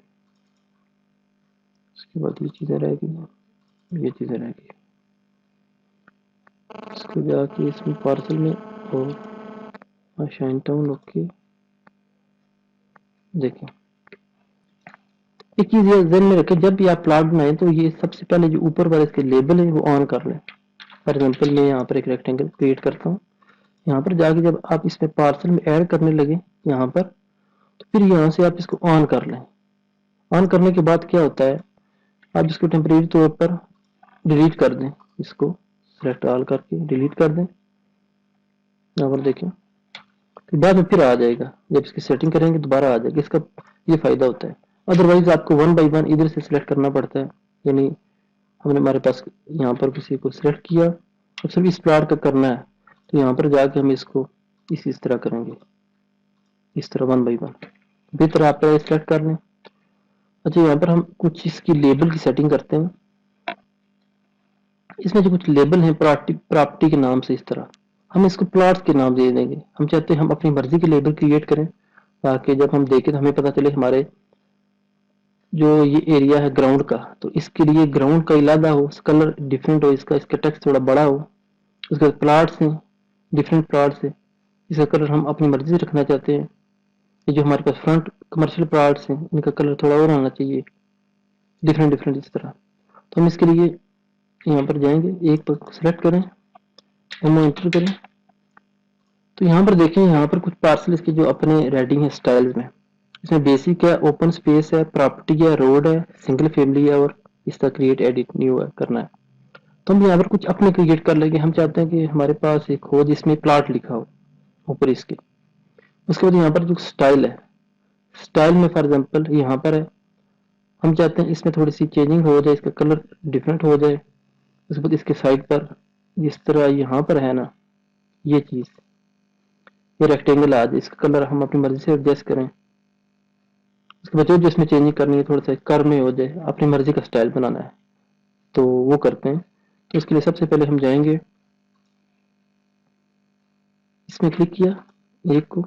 Speaker 2: उसके बाद ये चीज़ें रह गई, ये चीज़ें रह गई। इसको जाके इसमें पार्सल में और शाइन टाउन ओके। देखें एक चीज़ ये ध्यान में रखें, जब भी आप प्लॉट बनाएं तो ये सबसे पहले जो ऊपर वाले इसके लेबल है वो ऑन कर लें। फॉर एग्जांपल मैं यहाँ पर एक रेक्टेंगल क्रिएट करता हूँ, यहाँ पर जाके जब आप इसमें पार्सल में ऐड करने लगे यहाँ पर, तो फिर यहाँ से आप इसको ऑन कर लें। ऑन करने के बाद क्या होता है, आप इसको टेम्परेरी तौर पर डिलीट कर दें, इसको सेलेक्ट ऑल करके डिलीट कर दें। यहाँ पर देखें तो बाद में फिर आ जाएगा, जब इसकी सेटिंग करेंगे दोबारा आ जाएगा। इसका ये फायदा होता है। अदरवाइज आपको 1 बाई 1 इधर से सिलेक्ट करना पड़ता है, यानी हमने हमारे पास यहाँ पर किसी को सिलेक्ट किया और सिर्फ इस प्लॉट का करना है तो यहाँ पर जाके हम इसको इस तरह करेंगे, इस तरह 1 बाई 1 बेहतर आप सिलेक्ट कर लें। अच्छा यहाँ पर हम कुछ इसकी लेबल की सेटिंग करते हैं। इसमें जो कुछ लेबल हैं प्रॉपर्टी के नाम से, इस तरह हम इसको प्लॉट्स के नाम दे देंगे। हम चाहते हैं हम अपनी मर्जी के लेबल क्रिएट करें ताकि जब हम देखें तो हमें पता चले हमारे जो ये एरिया है ग्राउंड का, तो इसके लिए ग्राउंड का इलादा हो, कलर डिफरेंट हो, इसका टेक्स्ट थोड़ा बड़ा हो। उसके बाद प्लॉट्स हैं, डिफरेंट प्लॉट्स है, इसका कलर हम अपनी मर्जी से रखना चाहते हैं। ये जो हमारे पास फ्रंट कमर्शियल प्लॉट्स हैं इनका कलर थोड़ा और आना चाहिए, डिफरेंट डिफरेंट इस तरह। तो हम इसके लिए यहाँ पर जाएंगे, एक पर सेलेक्ट करें, एमओ एंटर करें। तो यहाँ पर देखें, यहाँ पर कुछ पार्सल इसके जो अपने रेडिंग है स्टाइल्स में। इसमें बेसिक है, ओपन स्पेस है, प्रॉपर्टी है, रोड है, सिंगल फैमिली है और इसका क्रिएट एडिट न्यू है करना है। तो हम यहाँ पर कुछ अपने क्रिएट कर लेंगे। हम चाहते हैं कि हमारे पास एक हो जिसमें प्लॉट लिखा हो ऊपर इसके। उसके बाद यहाँ पर जो स्टाइल है, स्टाइल में फॉर एग्जांपल यहाँ पर है, हम चाहते हैं इसमें थोड़ी सी चेंजिंग हो जाए, इसका कलर डिफरेंट हो जाए। उसके बाद इसके साइड पर जिस तरह यहाँ पर है ना, ये चीज़, ये रेक्टेंगल आ जाए, इसका कलर हम अपनी मर्जी से एडजस्ट करें। उसके बाद जो इसमें चेंजिंग करनी है थोड़ा सा कर्व में हो जाए, अपनी मर्जी का स्टाइल बनाना है तो वो करते हैं। तो इसके लिए सबसे पहले हम जाएंगे, इसमें क्लिक किया एक को।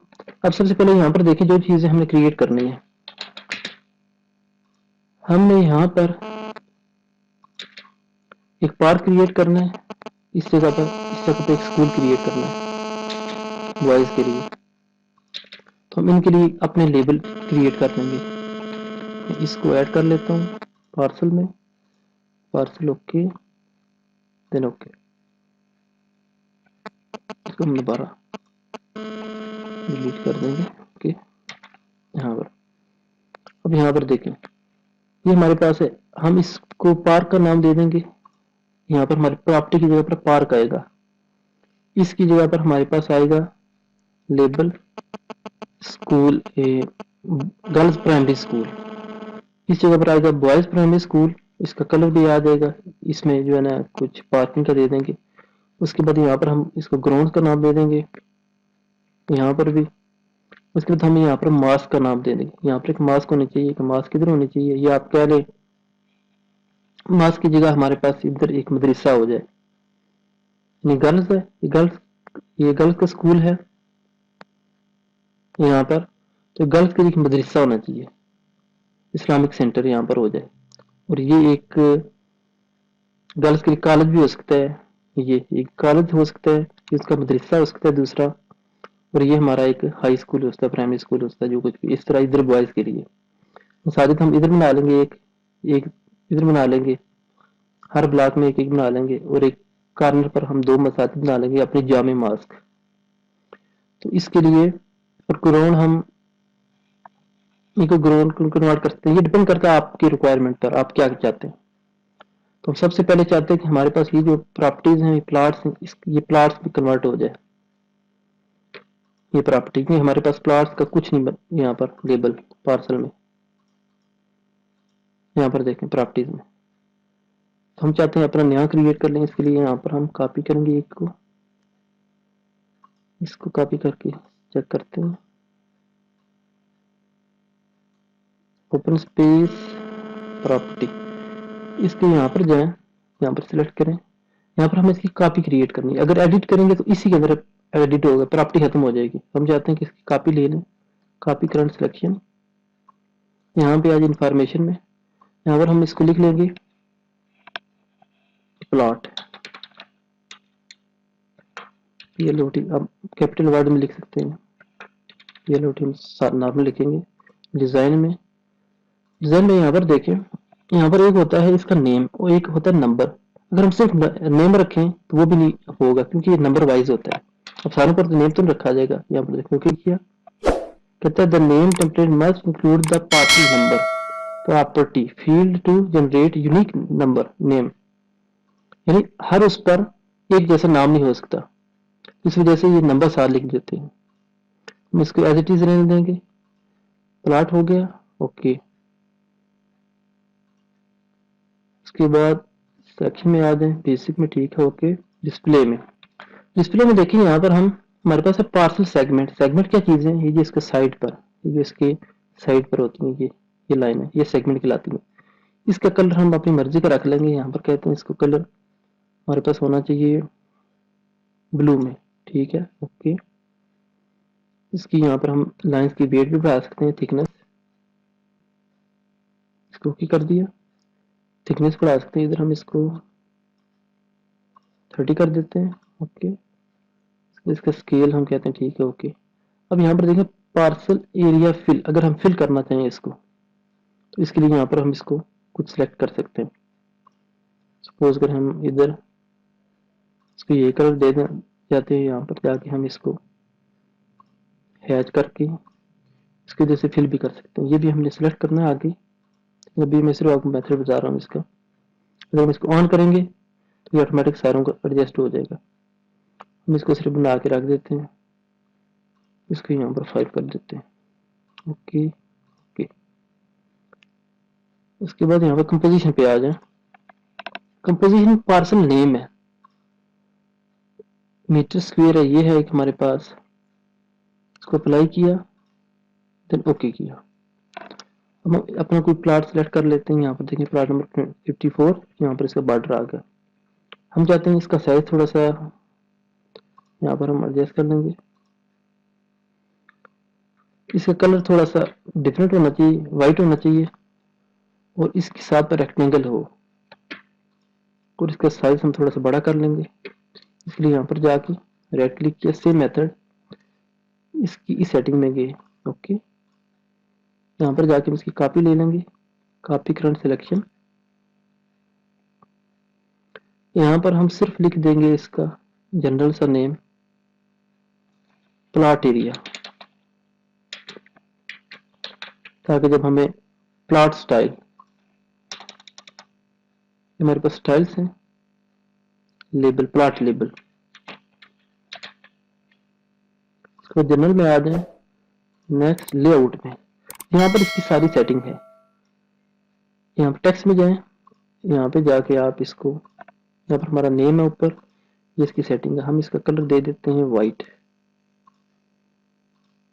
Speaker 2: अब सबसे पहले यहाँ पर देखिए जो चीजें हमने क्रिएट करनी है, हमने यहाँ पर एक पार्क क्रिएट करना है, इस जगह पर एक स्कूल क्रिएट करना है बॉयज के लिए। तो हम इनके लिए अपने लेबल क्रिएट कर लेंगे। मैं इसको ऐड कर लेता हूँ पार्सल में, पार्सल ओके, देन ओके। इसको हम दोबारा डिलीट कर देंगे ओके। यहाँ पर अब यहाँ पर देखें, ये हमारे पास है, हम इसको पार्क का नाम दे देंगे। यहाँ पर हमारी प्रॉपर्टी की जगह पर पार्क आएगा, इसकी जगह पर हमारे पास आएगा label school, girls primary school. इस जगह पर आएगा बॉयज प्राइमरी स्कूल, इसका कलर भी आ जाएगा, इसमें जो है ना कुछ पार्किंग का दे देंगे। उसके बाद यहाँ पर हम इसको ग्राउंड का नाम दे देंगे, यहाँ पर भी। उसके बाद हम यहाँ पर मास्क का नाम दे देंगे। यहाँ पर एक मास्क होनी चाहिए, कि मास्क किधर होनी चाहिए, ये आप कह लें मास्क की जगह हमारे पास इधर एक मदरसा हो जाए। ये गर्ल्स है, ये गर्ल्स का स्कूल है, यहाँ पर तो गर्ल्स के लिए मदरसा होना चाहिए, इस्लामिक सेंटर यहाँ पर हो जाए। और ये एक गर्ल्स के लिए कॉलेज भी हो सकता है, ये एक कॉलेज हो सकता है, इसका मदरसा हो सकता है दूसरा। और ये हमारा एक हाई स्कूल हो सकता है, प्राइमरी स्कूल हो सकता है, जो कुछ भी इस तरह इधर बॉयज के लिए मसाजिद हम इधर बना लेंगे, एक एक इधर बना लेंगे, हर ब्लॉक में एक एक बना लेंगे, और एक कॉर्नर पर हम 2 मसाजिद बना लेंगे अपनी जामे मास्क। तो इसके लिए और ग्राउंड हम इनको ग्राउंड कन्वर्ट कर सकते हैं, ये डिपेंड करता है आपकी रिक्वायरमेंट पर, आप क्या चाहते हैं। तो हम सबसे पहले चाहते हैं कि हमारे पास ये जो प्रॉपर्टीज हैं, ये प्लाट्स हैं, ये प्लाट्स में कन्वर्ट हो जाए। ये प्रॉपर्टी में हमारे पास प्लाट्स का कुछ नहीं यहाँ पर लेबल पार्सल में, यहाँ पर देखें प्रॉपर्टीज में। तो हम चाहते हैं अपना नया क्रिएट कर लें, इसके लिए यहाँ पर हम कॉपी करेंगे एक को, इसको कॉपी करके चेक करते हैं, ओपन स्पेस प्रॉपर्टी, इसके यहाँ पर जाएं, यहाँ पर सिलेक्ट करें, यहाँ पर हमें इसकी कॉपी क्रिएट करनी है। अगर एडिट करेंगे तो इसी के अंदर एडिट होगा, प्रॉपर्टी खत्म हो जाएगी। हम चाहते हैं कि इसकी कॉपी ले लें, कॉपी करंट सिलेक्शन, यहाँ पे आज इंफॉर्मेशन में यहाँ पर हम इसको लिख लेंगे प्लॉट, PLOT। अब कैपिटल वर्ड में लिख सकते हैं, PLOT हम नॉर्मल लिखेंगे। डिजाइन में यहाँ पर देखें, यहाँ पर एक होता है इसका नेम और एक होता है नंबर। अगर हम सिर्फ नेम रखें तो वो भी नहीं होगा, क्योंकि ये नंबर वाइज होता है। अब सारों पर तो नेम तो रखा जाएगा। यहाँ पर देखो क्या किया, कहता है the name template must include the party number property field to generate unique number name, यानी हर उस पर एक जैसा नाम नहीं हो सकता, इस वजह से ये नंबर साथ लिख देते हैं। हम इसको एज इट इज रहने देंगे, प्लॉट हो गया, ओके। उसके बाद सेक्शन में आ जाए, बेसिक में ठीक है, ओके। डिस्प्ले में देखिए यहाँ पर हम हमारे पास है पार्सल सेगमेंट। सेगमेंट क्या चीज़ है, ये जो इसके साइड पर, ये जो इसके साइड पर होती है, ये लाइन है, ये सेगमेंट कहलाती है। इसका कलर हम अपनी मर्जी का रख लेंगे। यहाँ पर कहते हैं इसको कलर हमारे पास होना चाहिए ब्लू में, ठीक है, ओके। इसकी यहाँ पर हम लाइंस की वेट भी बढ़ा सकते हैं, थिकनेस, इसको ओके कर दिया। थिकनेस बढ़ा सकते हैं, इधर हम इसको 30 कर देते हैं, ओके। इसका स्केल हम कहते हैं ठीक है, ओके। अब यहाँ पर देखें पार्सल एरिया फिल, अगर हम फिल करना चाहें इसको तो इसके लिए यहाँ पर हम इसको कुछ सिलेक्ट कर सकते हैं। सपोज अगर हम इधर इसको ये कलर दे दें, जाते हैं यहाँ पर जाके हम इसको हैच करके इसकी वजह से फिल भी कर सकते हैं। ये भी हमने सिलेक्ट करना है आगे, अभी मैं सिर्फ आपको मेथड बता रहा हूँ इसका। अगर हम इसको ऑन करेंगे तो ये ऑटोमेटिक सारों का एडजस्ट हो जाएगा। हम इसको सिर्फ बना के रख देते हैं, इसको यहाँ पर 5 कर देते हैं, ओके ओके। उसके बाद यहाँ पर कंपोजिशन पे आ जाए। कंपोजिशन पार्सल नेम है, मीटर स्क्वायर है, ये है एक हमारे पास, इसको अप्लाई किया, देन ओके किया। अब हम अपना कोई प्लाट सेलेक्ट कर लेते हैं। यहाँ पर देखिए प्लाट नंबर 54, यहाँ पर इसका बॉर्डर आ गया। हम चाहते हैं इसका साइज थोड़ा सा यहाँ पर हम एडजस्ट कर लेंगे, इसका कलर थोड़ा सा डिफरेंट होना चाहिए, वाइट होना चाहिए, और इसके साथ पर रेक्टेंगल हो, और इसका साइज हम थोड़ा सा बड़ा कर लेंगे। इसलिए यहाँ पर जाके राइट क्लिक किया, सेम मेथड इसकी इस सेटिंग में गए, ओके। यहाँ पर जाके हम इसकी कॉपी ले लेंगे, कॉपी करंट सिलेक्शन, यहाँ पर हम सिर्फ लिख देंगे इसका जनरल सा नेम प्लॉट एरिया, ताकि जब हमें प्लॉट स्टाइल, हमारे पास स्टाइल्स हैं, लेबल प्लॉट लेबल, इसको जनरल में आ जाए, नेक्स्ट लेआउट में, यहाँ पर इसकी सारी सेटिंग है। यहाँ पर टेक्स्ट में जाएं, यहाँ पे जाके आप इसको, यहाँ पर हमारा नेम है ऊपर, ये इसकी सेटिंग है। हम इसका कलर दे देते हैं वाइट,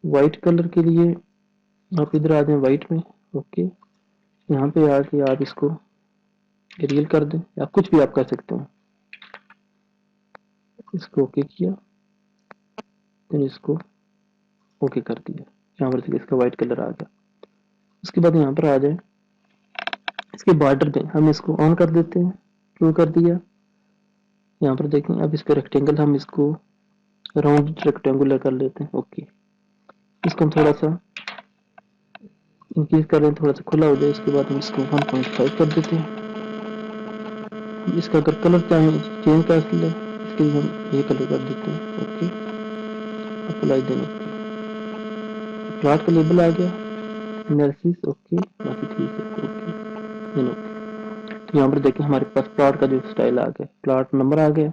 Speaker 2: वाइट कलर के लिए आप इधर आ जाएं वाइट में, ओके। यहाँ पे आके आप इसको एरियल कर दें, या कुछ भी आप कर सकते हैं। इसको ओके किया, देन इसको ओके कर दिया। यहाँ पर देखिए इसका व्हाइट कलर आ गया। उसके बाद यहाँ पर आ जाए, इसके बॉर्डर पे हम इसको ऑन कर देते हैं, क्यों कर दिया, यहाँ पर देखें। अब इसका रेक्टेंगल हम इसको राउंड रेक्टेंगुलर कर लेते हैं। ओके, इसको हम थोड़ा सा इंक्रीज कर रहे हैं, थोड़ा सा खुला हो जाए। उसके बाद हम इसको 1.5 कर देते हैं। इसका अगर कलर चाहें चेंज कर ले, इसके लिए हम ये कलर कर देते हैं। ओके, अप्लाई देना। प्लॉट का लेबल आ गया, एनालिसिस ओके, बाकी ठीक है। Okay then okay. तो यहाँ पर देखें हमारे पास प्लॉट का जो स्टाइल आ गया, प्लॉट नंबर आ गया।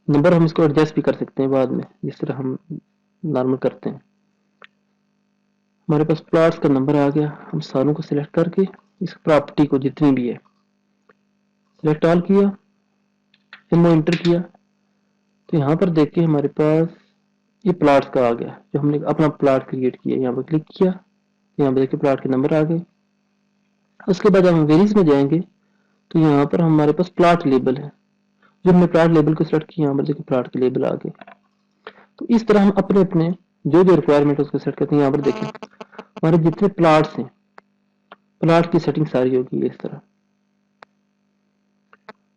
Speaker 2: नंबर हम इसको एडजस्ट भी कर सकते हैं बाद में, जिस तरह हम नॉर्मल करते हैं। हमारे पास प्लॉट्स का नंबर आ गया। हम सारों को सिलेक्ट करके इस प्रॉपर्टी को जितनी भी है सिलेक्ट ऑल किया, फिर मैं इंटर किया, तो यहाँ पर देखिए हमारे पास ये प्लॉट्स का आ गया, जो हमने अपना प्लॉट क्रिएट किया। यहाँ पर क्लिक किया, यहाँ पर देखिए प्लॉट के नंबर आ गए। उसके बाद हम वेरिएंस में जाएंगे, तो यहाँ पर हमारे पास प्लॉट लेबल है। जो हमने प्लॉट लेबल को सिलेक्ट किया, यहाँ पर देखिए प्लॉट के लेबल आ गए। तो इस तरह हम अपने अपने जो जो रिक्वायरमेंट है उसको सेट करते हैं। यहाँ पर देखें हमारे जितने प्लॉट्स हैं, प्लॉट की सेटिंग सारी होगी इस तरह।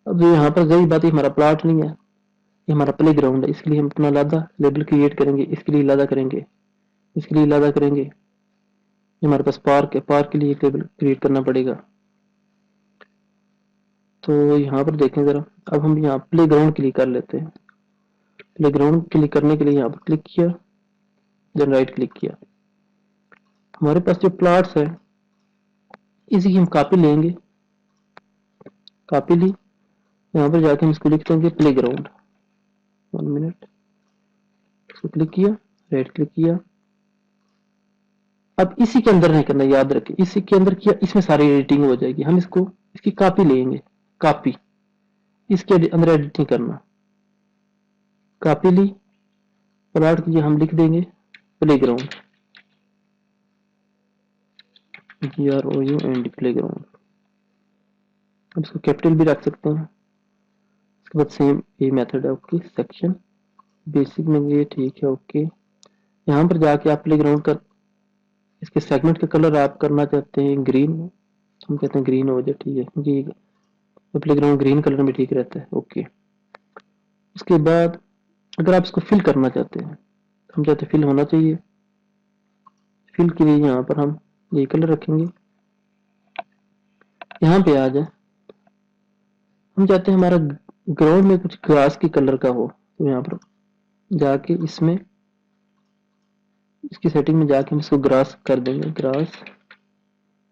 Speaker 2: अब यहाँ पर वही बात है, हमारा प्लॉट नहीं है, ये हमारा प्ले ग्राउंड है। इसके लिए हम अपना अलग लेबल क्रिएट करेंगे, इसके लिए अलग करेंगे, इसके लिए अलग करेंगे। हमारे पास पार्क है, पार्क के लिए एक लेबल क्रिएट करना पड़ेगा। तो यहाँ पर देखें जरा, अब हम यहाँ प्ले ग्राउंड के लिए कर लेते हैं। प्ले ग्राउंड क्लिक करने के लिए यहाँ पर क्लिक किया, देन राइट क्लिक किया। हमारे पास जो प्लॉट्स है इसी की हम कॉपी लेंगे, कॉपी ली, यहाँ पर जाके हम इसको लिख देंगे प्ले ग्राउंड। 1 मिनट, इसको क्लिक किया, राइट क्लिक किया। अब इसी के अंदर नहीं करना, याद रखें, इसी के अंदर किया इसमें सारी एडिटिंग हो जाएगी। हम इसको इसकी कॉपी लेंगे, कॉपी, इसके अंदर एडिट नहीं करना। कॉपी ली, प्लॉट की हम लिख देंगे play ground, GROUND play ground. अब इसको कैपिटल भी रख सकते हैं। इसके बाद सेम ये मेथड है। ओके, सेक्शन बेसिक में ये ठीक है। ओके, यहाँ पर जाके आप प्ले ग्राउंड का इसके सेगमेंट का कलर आप करना चाहते हैं ग्रीन, हम कहते हैं ग्रीन हो जाए, ठीक है, क्योंकि प्ले ग्राउंड ग्रीन कलर में ठीक रहता है। ओके, उसके बाद अगर आप इसको फिल करना चाहते हैं, हम चाहते हैं फिल होना चाहिए, फिल के लिए यहाँ पर हम ये कलर रखेंगे। यहाँ पे आ जाए, हम चाहते हैं हमारा ग्राउंड में कुछ ग्रास की कलर का हो, तो यहाँ पर जाके इसमें इसकी सेटिंग में जाके हम इसको ग्रास कर देंगे, ग्रास।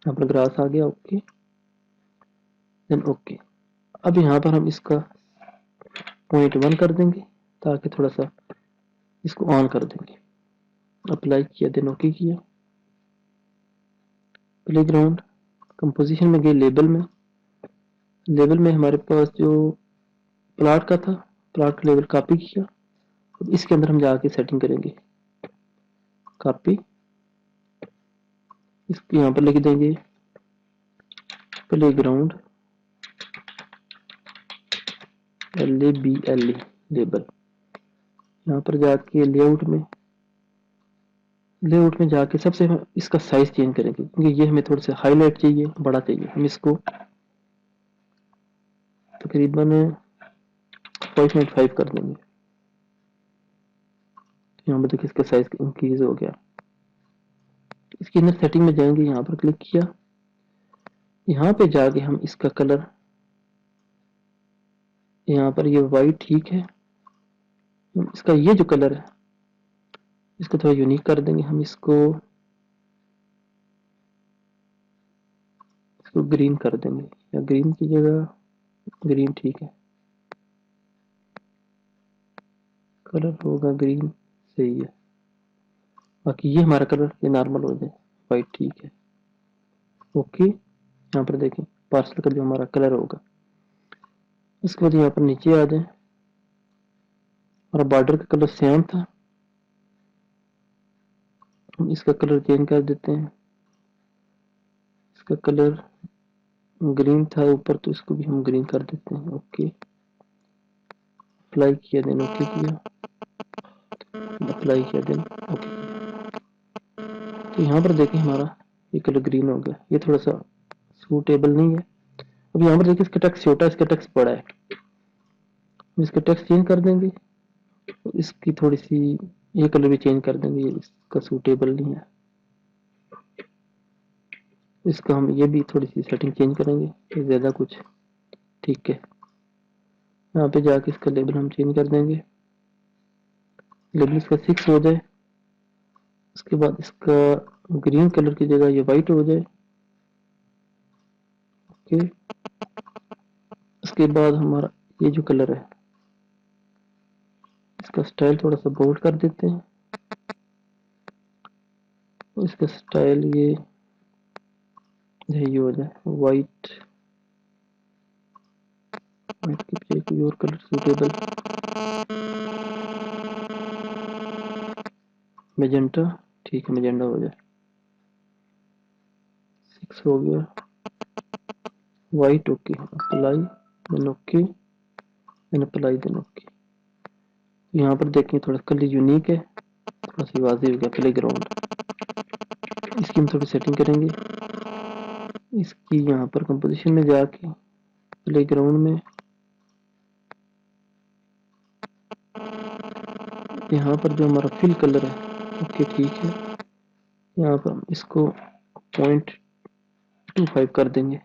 Speaker 2: यहाँ पर ग्रास आ गया। Okay then okay. अब यहाँ पर हम इसका 0.1 कर देंगे, ताकि थोड़ा सा इसको ऑन कर देंगे। अप्लाई किया, देन ओके किया। प्ले ग्राउंड कंपोजिशन में गए, लेबल में, लेबल में हमारे पास जो प्लॉट का था, प्लॉट का लेबल कॉपी किया। अब इसके अंदर हम जाके सेटिंग करेंगे, कॉपी, इसको यहाँ पर लिख देंगे प्ले ग्राउंड, LABLE लेबल। यहाँ पर जाके लेआउट में जाके सबसे हम इसका साइज चेंज करेंगे, क्योंकि ये हमें थोड़ा सा हाईलाइट चाहिए, बड़ा चाहिए। हम इसको तकरीबन 5.5 कर देंगे। यहाँ पर देखिए इसका साइज इंक्रीज हो गया। इसके अंदर सेटिंग में जाएंगे, यहाँ पर क्लिक किया, यहाँ पे जाके हम इसका कलर, यहाँ पर ये वाइट ठीक है, इसका ये जो कलर है इसको थोड़ा यूनिक कर देंगे। हम इसको ग्रीन कर देंगे, या ग्रीन की जगह ग्रीन ठीक है, कलर होगा ग्रीन, सही है। बाकी ये हमारा कलर ये नॉर्मल हो जाए, वाइट ठीक है। ओके, यहाँ पर देखें पार्सल का जो हमारा कलर होगा। उसके बाद यहाँ पर नीचे आ जाए, हमारा बॉर्डर का कलर सेम था, हम इसका कलर चेंज कर देते हैं। इसका कलर ग्रीन था ऊपर, तो इसको भी हम ग्रीन कर देते हैं। ओके, अप्लाई किया, देन ओके किया, अप्लाई किया, देन ओके किया। तो यहाँ पर देखिए हमारा ये कलर ग्रीन हो गया, ये थोड़ा सा सूटेबल नहीं है। अब यहाँ पर देखिए इसका टेक्स्ट छोटा है, इसका टेक्स्ट बड़ा है, इसका टेक्स्ट चेंज कर देंगे, तो इसकी थोड़ी सी ये कलर भी चेंज कर देंगे, ये इसका सूटेबल नहीं है, इसका हम ये भी थोड़ी सी सेटिंग चेंज करेंगे, ये ज़्यादा कुछ ठीक है। यहाँ पे जाके इसका लेबल हम चेंज कर देंगे, लेबल इसका 6 हो जाए, उसके बाद इसका ग्रीन कलर की जगह ये वाइट हो जाए। ओके, उसके बाद हमारा ये जो कलर है इसका स्टाइल थोड़ा सा बोल्ड कर देते हैं, इसका स्टाइल ये हो जाए वाइट, वाइट की बजाय कोई और कलर सूटेबल, मैजेंटा, ठीक है मैजेंटा हो जाए। 6 हो गया, white okay, apply then okay, then apply then okay. यहाँ पर देखें थोड़ा कलर यूनिक है, थोड़ा सी वाज़ेह हो गया प्ले ग्राउंड। इसकी हम थोड़ी सेटिंग करेंगे, इसकी यहाँ पर कंपोजिशन में जाके प्ले ग्राउंड में यहाँ पर जो हमारा फिल कलर है ओके ठीक है, यहाँ पर हम इसको 0.25 कर देंगे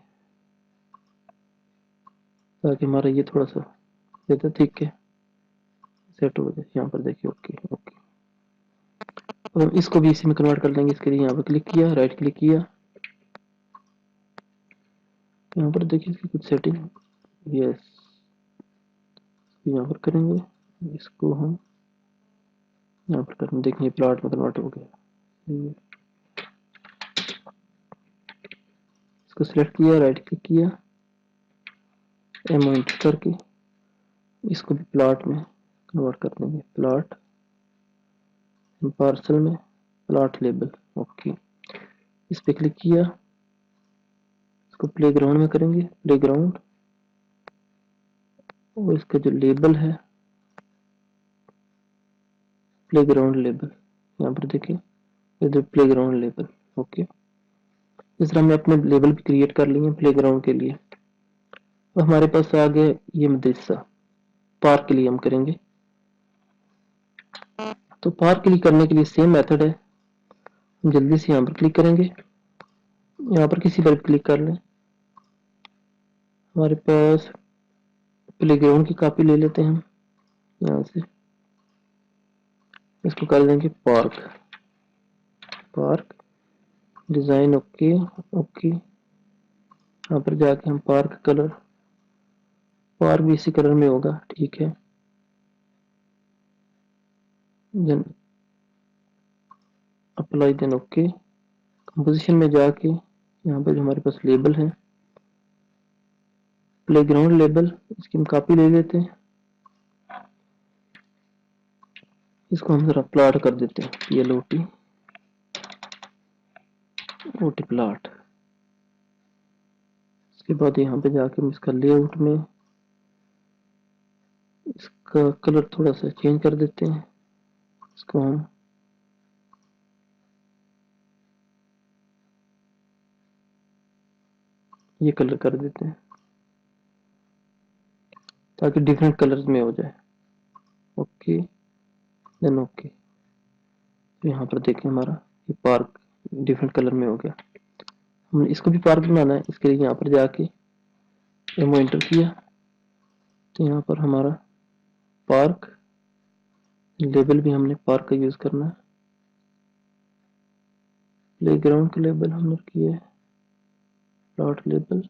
Speaker 2: ताकि हमारा ये थोड़ा सा ज़्यादा ठीक है सेट हो जाए। यहाँ पर देखिए ओके ओके, अब हम इसको भी इसी में कन्वर्ट कर लेंगे। इसके लिए यहाँ पर क्लिक किया, राइट क्लिक किया, यहाँ पर देखिए इसकी कुछ सेटिंग, यस यहाँ पर करेंगे, इसको हम यहाँ पर करेंगे, देखिए प्लॉट में कन्वर्ट हो गया। इसको सिलेक्ट किया, राइट क्लिक किया, एम करके इसको भी प्लॉट में कन्वर्ट कर देंगे, प्लॉट पार्सल में प्लॉट लेबल ओके। इस पे क्लिक किया, इसको प्ले ग्राउंड में करेंगे, प्ले ग्राउंड, और इसका जो लेबल है प्ले ग्राउंड लेबल, यहाँ पर देखें इधर प्ले ग्राउंड लेबल ओके। इस तरह हमने अपने लेबल भी क्रिएट कर लिए प्ले ग्राउंड के लिए। अब हमारे पास आ गया ये मदरसा, पार्क के लिए हम करेंगे, तो पार्क के लिए करने के लिए सेम मेथड है, हम जल्दी से यहाँ पर क्लिक करेंगे, यहाँ पर किसी पर भी क्लिक कर लें, हमारे पास प्ले ग्राउंड की कॉपी ले लेते हैं हम यहाँ से, इसको कर देंगे park, park design okay okay. यहाँ पर जाके हम पार्क कलर, पार्क भी इसी कलर में होगा ठीक है, then apply then okay. Composition में जाके यहाँ पर जो हमारे पास लेबल है प्ले ग्राउंड लेबल, इसकी हम कॉपी ले लेते हैं, इसको हम जरा प्लॉट कर देते हैं, PLOT ओटी प्लॉट। इसके बाद यहाँ पे जाके हम इसका लेआउट में इसका कलर थोड़ा सा चेंज कर देते हैं, इसको हम ये कलर कर देते हैं ताकि डिफरेंट कलर्स में हो जाए ओके, देन ओके। तो यहाँ पर देखें हमारा ये पार्क डिफरेंट कलर में हो गया। हमने इसको भी पार्क बनाना है, इसके लिए यहाँ पर जाके एमओ एंटर किया, तो यहाँ पर हमारा पार्क लेबल भी हमने पार्क का यूज करना है, प्ले ग्राउंड का लेबल हमने किया है प्लॉट लेबल,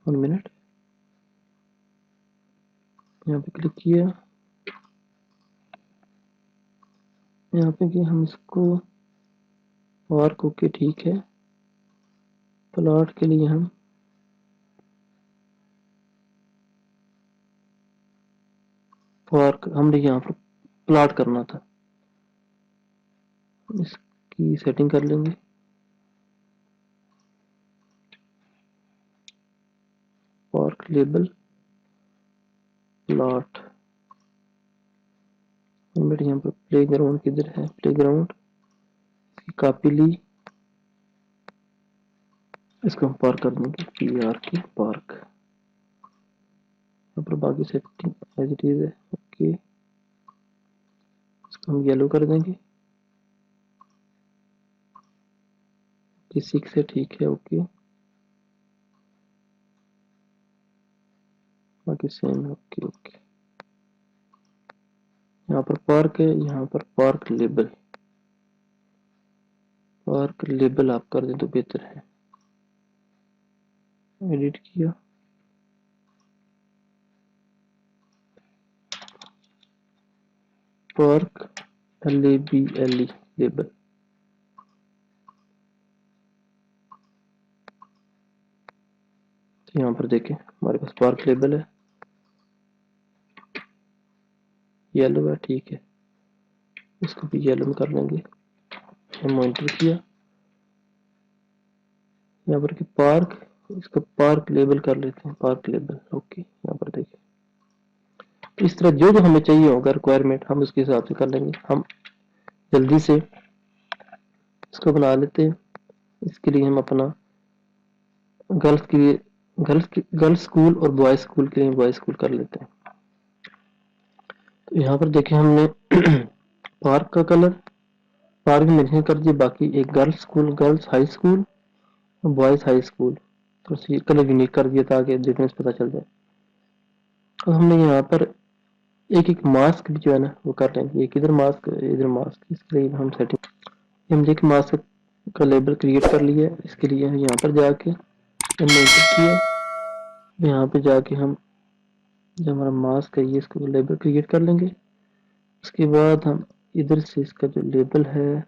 Speaker 2: 1 मिनट, यहाँ पे क्लिक किया, यहाँ पे कि हम इसको पार्क ओके ठीक है, प्लॉट के लिए हम पार्क हमने यहाँ पर प्लॉट करना था, इसकी सेटिंग कर लेंगे, पार्क लेबल प्लॉट, यहाँ पर प्ले ग्राउंड किधर है, प्ले ग्राउंड इसकी कॉपी ली, इसको हम पार्क कर देंगे, PRK पार्क। यहाँ पर बाकी सेटिंग एज इट इज है। ओके, इसको हम येलो कर देंगे, किसी से ठीक है। ओके, बाकी सेम है। ओके ओके, यहाँ पर पार्क है, यहाँ पर पार्क लेबल आप कर दें तो बेहतर है। एडिट किया, पार्क LABLE लेबल। तो यहाँ पर देखें हमारे पास पार्क लेबल है, येलो है, ठीक है। इसको भी येलो में कर लेंगे। हम एंटर किया, यहाँ पर पार्क, इसको पार्क लेबल कर लेते हैं, पार्क लेबल। ओके, यहाँ पर देखिए इस तरह जो जो हमें चाहिए होगा रिक्वायरमेंट हम उसके हिसाब से कर लेंगे। हम जल्दी से इसको बना लेते हैं। इसके लिए हम अपना गर्ल्स के लिए गर्ल्स स्कूल और बॉयज स्कूल के लिए बॉयज स्कूल कर लेते हैं। तो यहाँ पर देखें हमने पार्क का कलर पार्क मेंशन कर दिया, बाकी एक girls school, girls high school, boys high school, तो ये कलर यूनिक कर दिया ताकि डिफरेंस पता चल जाए। और हमने यहाँ पर एक एक मास्क भी जो है ना वो कर लेंगे, एक इधर मास्क इधर मास्क। इसके लिए हम सेटिंग, हमने एक मास्क का लेबल क्रिएट कर लिया है। इसके लिए यहाँ पर जाके हमने एंटर किया, यहाँ पे जाके हम जो हमारा मास्क है ये इसको लेबल क्रिएट कर लेंगे। उसके बाद हम इधर से इसका जो लेबल है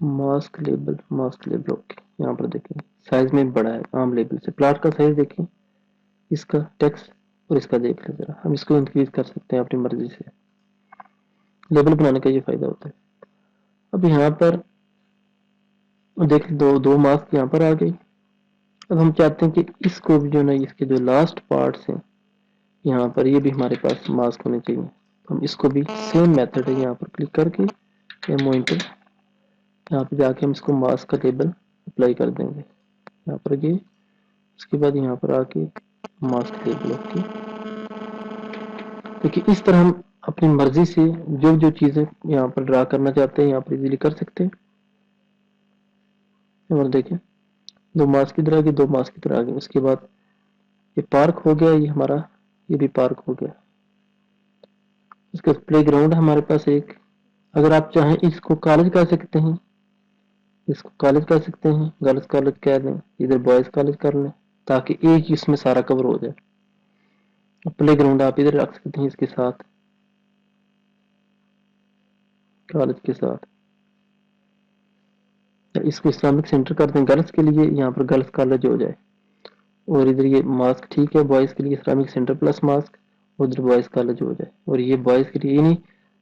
Speaker 2: मास्क लेबल। ओके, यहाँ पर देखें साइज में बड़ा है आम लेबल से। प्लाट का साइज देखें, इसका टेक्स्ट और इसका देख लें जरा, हम इसको इंक्रीज कर सकते हैं अपनी मर्जी से। लेबल बनाने का ये फायदा होता है। अब यहाँ पर देख दो मास्क यहाँ पर आ गई। अब हम चाहते हैं कि इसको भी जो ना इसके जो लास्ट पार्ट्स हैं यहाँ पर ये भी हमारे पास मास्क होने चाहिए। हम इसको भी सेम मेथड है, यहाँ पर क्लिक करके एंटर, यहाँ पे जाके हम इसको मास्क का लेबल अप्लाई कर देंगे यहाँ पर ये। उसके बाद यहाँ पर आके मास्क लेबल। ओके, देखिए इस तरह हम अपनी मर्जी से जो जो चीजें यहाँ पर ड्रा करना चाहते हैं यहाँ पर इजीली कर सकते हैं। और देखें दो मास्क इधर आ गए, दो मास्क इधर आ गए। उसके बाद ये पार्क हो गया, ये हमारा ये भी पार्क हो गया। इसका प्ले ग्राउंड हमारे पास एक, अगर आप चाहें इसको कॉलेज कर सकते हैं, इसको कॉलेज कर सकते हैं, गर्ल्स कॉलेज कह लें, इधर बॉयज कॉलेज कर लें, ताकि एक ही इसमें सारा कवर हो जाए। प्ले ग्राउंड आप इधर रख सकते हैं इसके साथ, कॉलेज के साथ। इसको इस्लामिक सेंटर कर दें गर्ल्स के लिए, यहाँ पर गर्ल्स कॉलेज हो जाए। और इधर ये मास्क ठीक है बॉयज के लिए, इस्लामिक सेंटर प्लस मास्क, उधर बॉयज कॉलेज हो जाए। और ये बॉयज के लिए यानी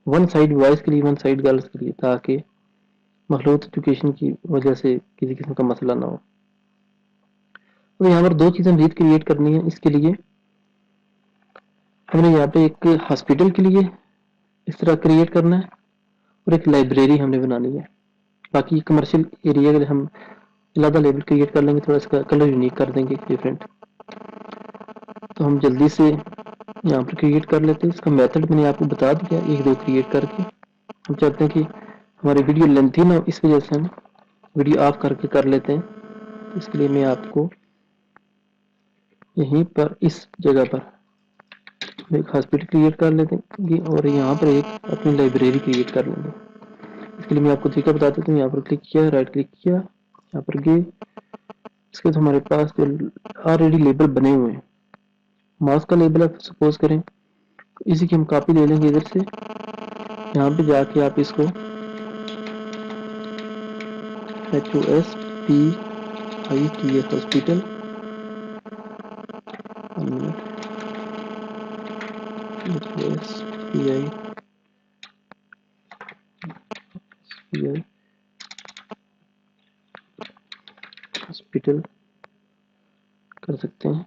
Speaker 2: वन साइड बॉयज के लिए वन साइड गर्ल्स के लिए, ताकि मखलूत एजुकेशन की वजह से किसी किस्म का मसला ना हो। तो यहाँ पर दो चीजें मजीद क्रिएट करनी है। इसके लिए हमने यहाँ पे एक हॉस्पिटल के लिए इस तरह क्रिएट करना है और एक लाइब्रेरी हमने बनानी है। बाकी कमर्शियल एरिया के लिए हम अलग लेबल क्रिएट कर लेंगे, थोड़ा इसका कलर यूनिक कर देंगे डिफरेंट। तो हम जल्दी से यहाँ पर क्रिएट कर लेते हैं। इसका मेथड मैंने आपको बता दिया एक दो क्रिएट करके। हम चाहते हैं कि हमारी वीडियो लेंथी ना हो, इस वजह से हम वीडियो ऑफ करके कर लेते हैं। तो इसके लिए मैं आपको यहीं पर इस जगह पर एक हॉस्पिटल क्रिएट कर लेंगे और यहाँ पर एक अपनी लाइब्रेरी क्रिएट कर लेंगे। इसके लिए मैं आपको तरीका बता देता हूँ। यहाँ पर क्लिक किया, राइट क्लिक किया, यहाँ पर गए, इसके बाद हमारे पास जो ऑलरेडी लेबल बने हुए हैं, मास्क का लेबल आप सपोज करें, इसी की हम कॉपी ले लेंगे इधर से। यहाँ पे जाके आप इसको HOSPITA हॉस्पिटल, हॉस्पिटल कर सकते हैं,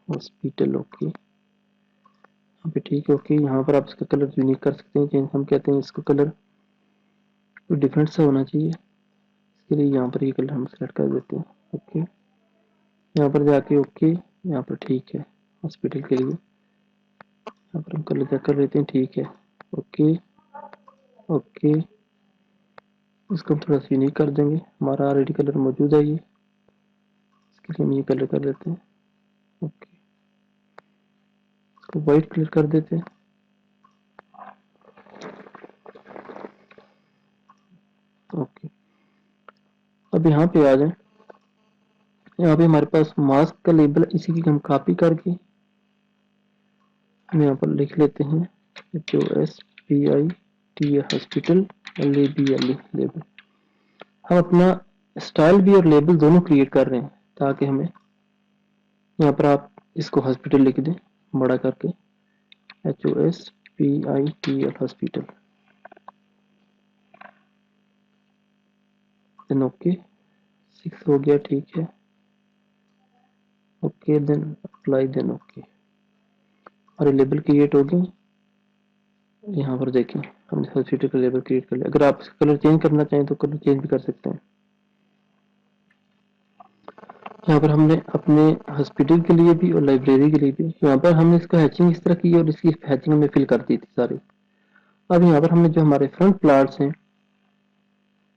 Speaker 2: हॉस्पिटल। ओके, यहाँ पे ठीक है। ओके, यहाँ पर आप इसका कलर यूनिक कर सकते हैं। हम कहते हैं इसको कलर तो डिफरेंट सा होना चाहिए। इसके लिए यहाँ पर ये कलर हम सेलेक्ट कर देते हैं। ओके, यहाँ पर जाके ओके, यहाँ पर ठीक है। हॉस्पिटल के लिए यहाँ पर हम कलर चेक कर लेते हैं, ठीक है। ओके ओके, इसको हम थोड़ा सा यूनिक कर देंगे, हमारा ऑलरेडी कलर मौजूद है ये, इसके लिए हम ये कलर कर लेते हैं। ओके, इसको वाइट कलर कर देते हैं। ओके, अब यहाँ पे आ जाए, यहाँ पे हमारे पास मास्क का लेबल, इसी की हम कॉपी करके हम यहाँ पर लिख लेते हैं HOSPIT हॉस्पिटल LABLE लेबल। हम अपना स्टाइल भी और लेबल दोनों क्रिएट कर रहे हैं, ताकि हमें यहाँ पर आप इसको हॉस्पिटल लिख दें बड़ा करके, HOSPITL हॉस्पिटल, देन ओके, 6 हो गया, ठीक है। Okay, then apply, then okay, और लेबल क्रिएट हो गई। यहाँ पर देखें, हमने हॉस्पिटल का लेबल क्रिएट कर लिया। अगर आप इसका कलर चेंज करना चाहें तो कलर चेंज भी कर सकते हैं। यहाँ पर हमने अपने हॉस्पिटल के लिए भी और लाइब्रेरी के लिए भी, यहाँ पर हमने इसका हैचिंग इस तरह की और इसकी हैचिंग में फिल कर दी थी सारी। अब यहाँ पर हमने जो हमारे फ्रंट प्लाट्स हैं,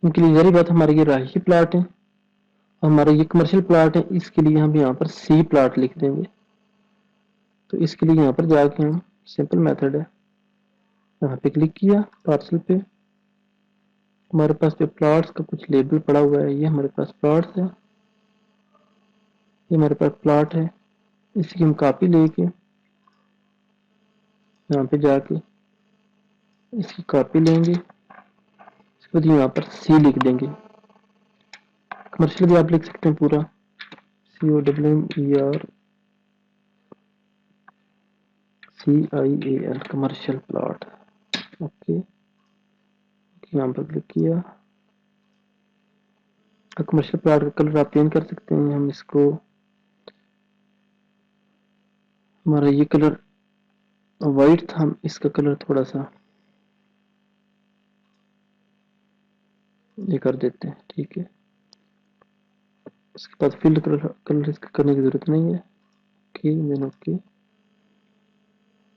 Speaker 2: उनके लिए सारी बात, हमारे ये रहायशी प्लाट है, हमारा ये कमर्शियल प्लाट है, इसके लिए हम यहाँ पर सी प्लाट लिख देंगे। तो इसके लिए यहाँ पर जाके हम, सिंपल मेथड है, यहाँ पे क्लिक किया पार्सल पे, हमारे पास जो प्लॉट्स का कुछ लेबल पड़ा हुआ है, ये हमारे पास प्लॉट्स है, ये हमारे पास प्लॉट है, इसकी हम कॉपी लेके यहाँ पे जाके इसकी कॉपी लेंगे, इसके बाद यहाँ पर सी लिख देंगे। कमर्शियल भी आप लिख सकते हैं पूरा, COMMERCIAL कमर्शियल प्लॉट। ओके, यहाँ पर क्लिक किया। कमर्शियल प्लॉट का कलर आप चेंज कर सकते हैं, हम इसको, हमारा ये कलर वाइट था, हम इसका कलर थोड़ा सा ये कर देते हैं, ठीक है। उसके बाद फील्ड कलर इसका करने की जरूरत नहीं है। ओके, देन ओके,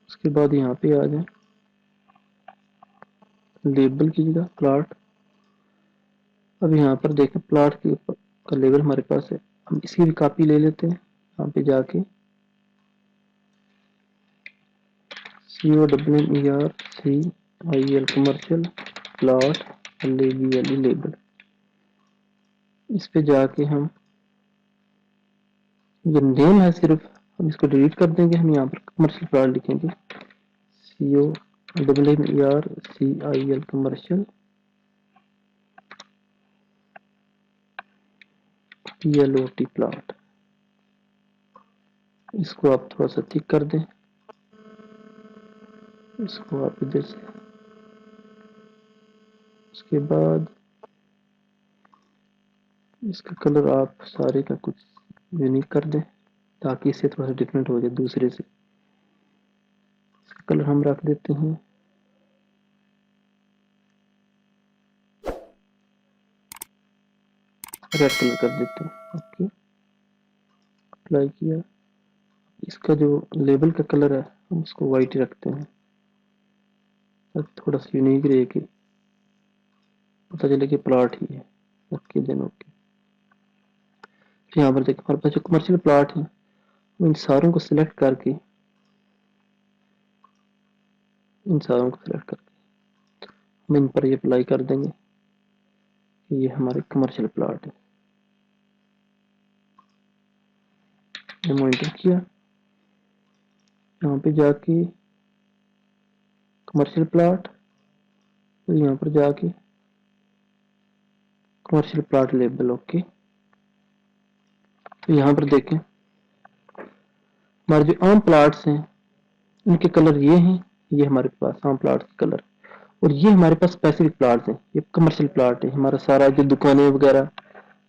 Speaker 2: उसके बाद यहाँ पे आ जाए, लेबल की जगह प्लॉट। अब यहाँ पर देखें, प्लॉट के ऊपर का लेबल हमारे पास है, हम इसकी भी कॉपी ले लेते हैं। यहाँ पे जाके COMMERCIAL commercial plot LABLE label, इस पे जाके हम, ये नेम है सिर्फ, हम इसको डिलीट कर देंगे, हम यहाँ पर कमर्शियल प्लॉट लिखेंगे, COMMERCIAL कमर्शियल PLOT प्लॉट। इसको आप थोड़ा सा थिक कर दें, इसको आप इधर से, उसके बाद इसका कलर आप सारे का कुछ यूनिक कर दें, ताकि इससे थोड़ा सा डिफरेंट हो जाए दूसरे से। इसका कलर हम रख देते हैं रेड कलर कर देते हैं। ओके, अप्लाई किया। इसका जो लेबल का कलर है, हम उसको वाइट रखते हैं, थोड़ा सा यूनिक रहे कि पता चले कि प्लॉट ही है। ओके, देन ओके, यहाँ पर देखिए हमारे पास जो कमर्शियल प्लॉट है, इन सारों को सिलेक्ट करके, हम इन पर ये अप्लाई कर देंगे कि ये हमारे कमर्शियल प्लॉट है। हमने एंटर किया, यहाँ पे जाके कमर्शियल प्लॉट, तो यहाँ पर जाके कमर्शियल प्लॉट लेबल। ओके, तो यहाँ पर देखें, हमारे जो आम प्लॉट्स हैं इनके कलर ये हैं, ये हमारे पास आम प्लॉट के कलर, और ये हमारे पास स्पेसिफिक प्लॉट्स हैं, ये कमर्शियल प्लॉट है। हमारा सारा जो दुकानें वगैरह,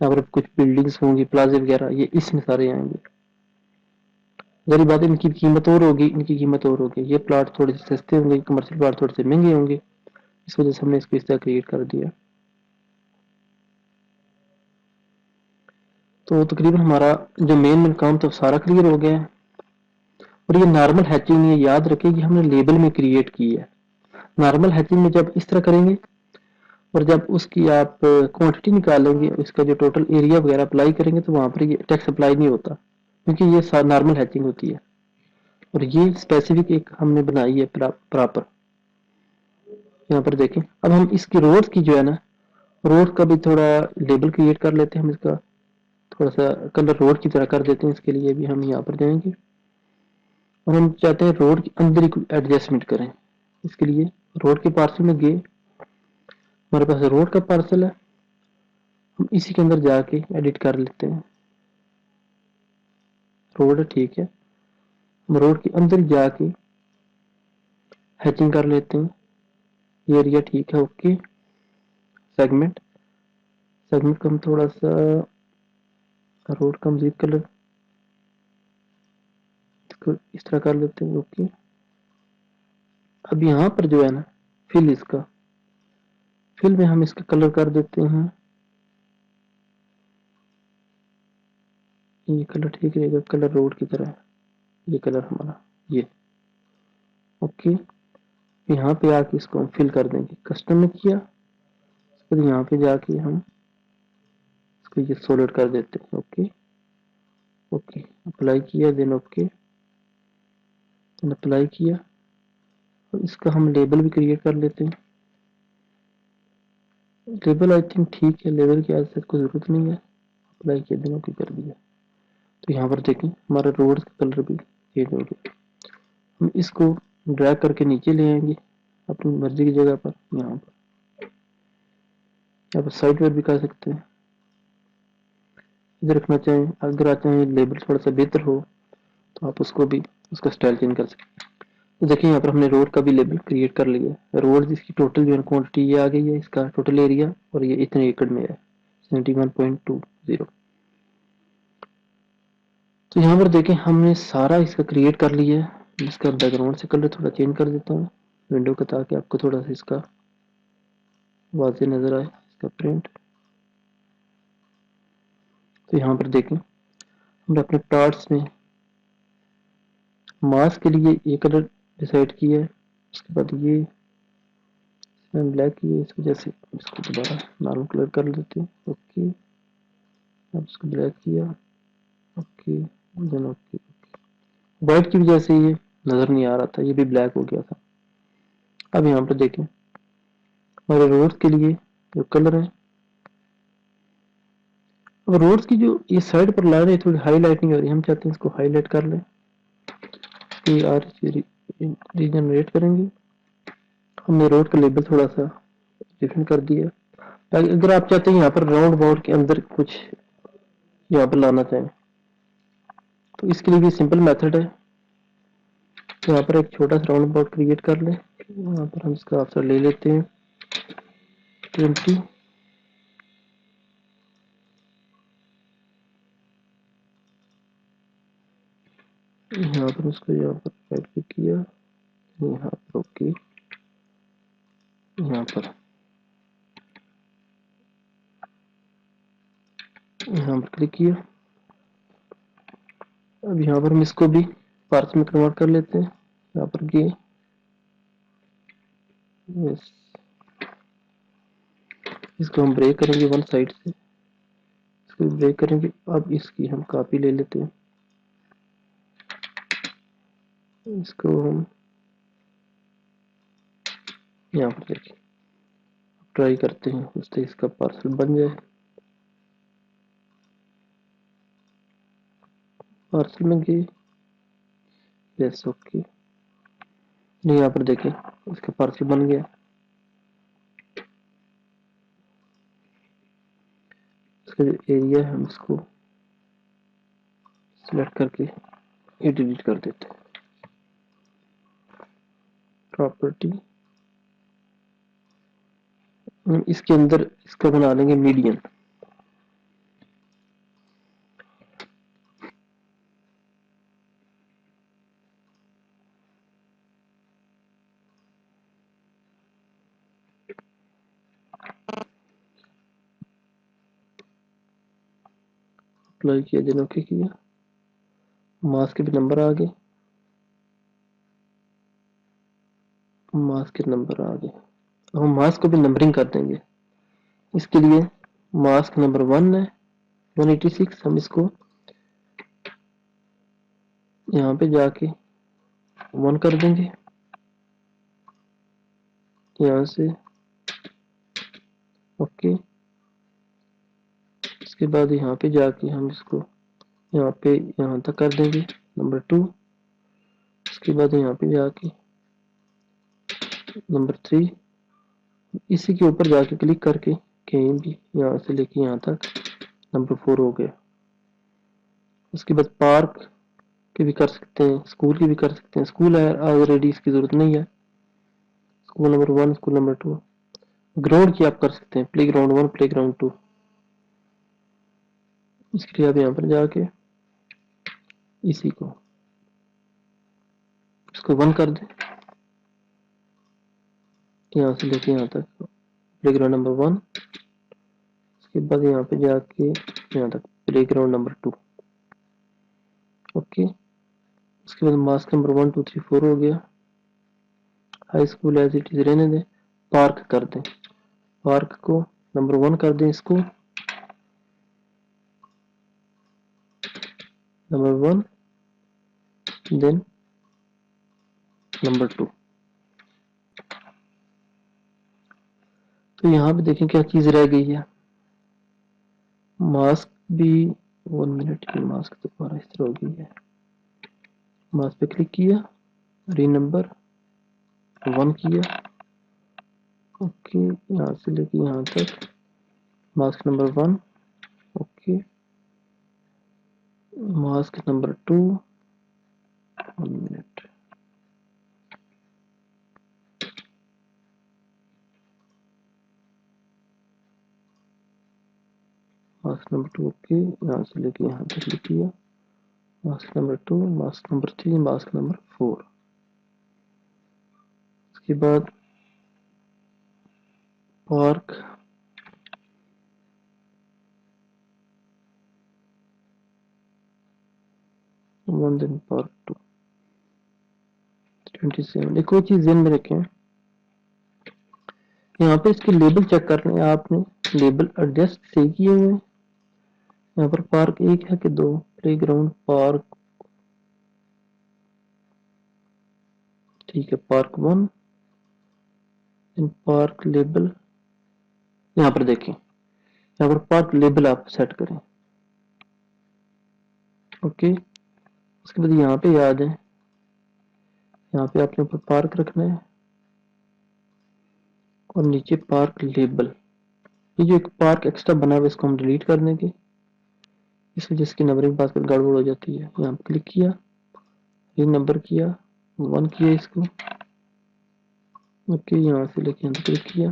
Speaker 2: यहाँ पर कुछ बिल्डिंग्स होंगी, प्लाजे वगैरह, ये इसमें सारे आएंगे। जरी बात है, इनकी कीमत और होगी, इनकी कीमत और होगी, ये प्लॉट थोड़े से सस्ते होंगे, कमर्शियल प्लॉट थोड़े से महंगे होंगे, इस वजह से हमने इसको इस तरह क्रिएट कर दिया। तो तकरीबन हमारा जो मेन काम था सारा क्लियर हो गया है। और ये नॉर्मल हैचिंग नहीं है, याद रखिए कि हमने लेबल में क्रिएट की है। नॉर्मल हैचिंग में जब इस तरह करेंगे और जब उसकी आप क्वांटिटी निकालेंगे, इसका जो टोटल एरिया वगैरह अप्लाई करेंगे, तो वहां पर ये टैक्स अप्लाई नहीं होता, क्योंकि ये नॉर्मल हैचिंग होती है। और ये स्पेसिफिक एक हमने बनाई है प्रॉपर। यहाँ पर देखें, अब हम इसकी रोड की जो है ना, रोड का भी थोड़ा लेबल क्रिएट कर लेते हैं। हम इसका थोड़ा सा कलर रोड की तरह कर देते हैं। इसके लिए भी हम यहाँ पर जाएंगे और हम चाहते हैं रोड के अंदर ही कुछ एडजस्टमेंट करें। इसके लिए रोड के पार्सल में गए, हमारे पास रोड का पार्सल है, हम इसी के अंदर जाके एडिट कर लेते हैं। रोड ठीक है, हम रोड के अंदर जाके हैचिंग कर लेते हैं। ये एरिया ठीक है, ओके। सेगमेंट सेगमेंट को हम थोड़ा सा रोड का मजीद कलर इस तरह कर लेते हैं, ओके। अब यहाँ पर जो है ना, फिल में हम इसका कलर कर देते हैं, ये कलर ठीक रहेगा, कलर रोड की तरह है ये कलर हमारा, ये ओके। यहाँ पे आके इसको हम फिल कर देंगे। कस्टम में किया, फिर यहाँ पे जाके हम इसको ये सॉलिड कर देते हैं, ओके। ओके, अप्लाई किया, देन ओके, देन अप्लाई किया। और इसका हम लेबल भी क्रिएट कर लेते हैं। लेबल आई थिंक ठीक है, लेबल की आज तक कोई जरूरत नहीं है। अप्लाई किया, देन ओके कर दिया। तो यहाँ पर देखें हमारा रोड का कलर भी चेंज हो गया। हम इसको ड्रैग करके नीचे ले आएंगे अपनी मर्जी की जगह पर। यहाँ पर साइड पर भी कर सकते हैं, इधर रखना चाहें। अगर आप चाहें लेबल थोड़ा सा बेहतर हो तो आप उसको भी, उसका स्टाइल चेंज कर सकते हैं। तो देखिए यहाँ पर हमने रोड का भी लेबल क्रिएट कर लिया। रोड जिसकी टोटल जो है क्वान्टिटी ये आ गई है, इसका टोटल एरिया, और ये इतने एकड़ में है 71.20। तो यहाँ पर देखें हमने सारा इसका क्रिएट कर लिया है। इसका बैकग्राउंड से कलर थोड़ा चेंज कर देता हूँ विंडो का, ताकि आपको थोड़ा सा इसका वाज़े नजर आए, इसका प्रिंट। तो यहाँ पर देखें हमने अपने पार्ट्स में मास्क के लिए ये कलर डिसाइड किया है। उसके बाद ये मैंने ब्लैक किया, इस वजह से इसको दोबारा नॉर्मल कलर कर देते हैं, ओके। अब इसको ब्लैक किया, ओके, देन ओके। वाइट की वजह से ये नजर नहीं आ रहा था, ये भी ब्लैक हो गया था। अब यहाँ पर देखें हमारे रोड्स के लिए जो कलर है, अब रोड्स की जो ये साइड पर लाइन है थोड़ी हाईलाइट नहीं हो रही, हम चाहते हैं इसको हाईलाइट कर लें। रीजनरेट करेंगे, हमने रोड का लेबल थोड़ा सा डिफरेंट कर दिया, ताकि अगर आप चाहते हैं यहाँ पर राउंड अबाउट के अंदर कुछ यहाँ पर लाना चाहें तो इसके लिए भी सिंपल मेथड है। तो यहाँ पर एक छोटा सा राउंड अबाउट क्रिएट कर लें। यहाँ पर हम इसका आंसर ले लेते हैं 20। यहाँ पर उसको यहाँ पर राइट क्लिक किया, यहाँ पर ओके, यहाँ पर क्लिक किया। अब यहाँ पर हम इसको भी पार्स में कन्वर्ट कर लेते हैं। यहाँ पर गए, यस, इसको हम ब्रेक करेंगे वन साइड से, इसको ब्रेक करेंगे। अब इसकी हम कॉपी ले लेते हैं, इसको हम यहाँ पर देखिए ट्राई करते हैं उससे इसका पार्सल बन जाए। पार्सल में गए, यस, ओके। नहीं, यहाँ पर देखें इसका पार्सल बन गया। इसका जो एरिया है हम इसको सिलेक्ट करके ये डिलीट कर देते हैं। प्रॉपर्टी, इसके अंदर इसका बना लेंगे मीडियन। अप्लाई किया, देन ओके किया, मास के भी नंबर आ गए, मास के नंबर आ गए। अब हम मास को भी नंबरिंग कर देंगे। इसके लिए मास्क नंबर 1 है 186, हम इसको यहाँ पे जाके 1 कर देंगे, यहाँ से ओके। इसके बाद यहाँ पे जाके हम इसको यहाँ तक कर देंगे नंबर 2। इसके बाद यहाँ पे जाके नंबर 3, इसी के ऊपर जाके क्लिक करके कहीं भी यहाँ से लेके यहाँ तक नंबर 4 हो गया। उसके बाद पार्क के भी कर सकते हैं, स्कूल की भी कर सकते हैं। स्कूल है ऑलरेडी, इसकी जरूरत नहीं है। School number 1, school number 2। Ground की आप कर सकते हैं, प्ले ग्राउंड 1, प्ले ग्राउंड 2। इसके लिए आप यहाँ पर जाके इसी को इसको 1 कर दें, यहाँ से लेके यहाँ तक प्ले ग्राउंड नंबर 1। उसके बाद यहाँ पे जाके यहाँ तक प्ले ग्राउंड नंबर 2, ओके। उसके बाद मास्क नंबर 1 2 3 4 हो गया। High school as it is रहने दें, पार्क कर दें। पार्क को नंबर 1 कर दें, इसको नंबर 1, देन नंबर 2। तो यहाँ पे देखें क्या चीज रह गई है। मास्क भी 1 मिनट की, मास्क दोबारा इस तरह हो गई है। मास्क पे क्लिक किया, री नंबर 1 किया, ओके। यहाँ से लेके यहाँ तक mask number 1, okay. Mask number 2, 1 minute, mask number 2, okay. यहाँ से लेके यहाँ तक क्लिक किया, mask number 2, mask number 3, mask number 4। उसके बाद पार्क, वन, देन पार्क 2, 27। एक और चीज ध्यान में रखें, यहाँ पे इसके लेबल चेक करने हैं आपने, लेबल एडजस्ट सही किए हुए हैं। यहाँ पर पार्क 1 है कि 2, प्ले ग्राउंड पार्क, ठीक है, पार्क 1, इन पार्क लेबल, यहाँ पर देखें, यहाँ पर पार्क लेबल आप सेट करें, ओके। उसके बाद यहाँ पे याद है, यहाँ पे आपने ऊपर पार्क रखना है और नीचे पार्क लेबल। ये जो एक पार्क एक्स्ट्रा बना हुआ है इसको हम डिलीट कर देंगे, इस वजह से नंबरिंग पास पर गड़बड़ हो जाती है। यहाँ पे क्लिक किया, री नंबर किया, 1 किया इसको, ओके। यहाँ से लेके यहाँ तक क्लिक किया,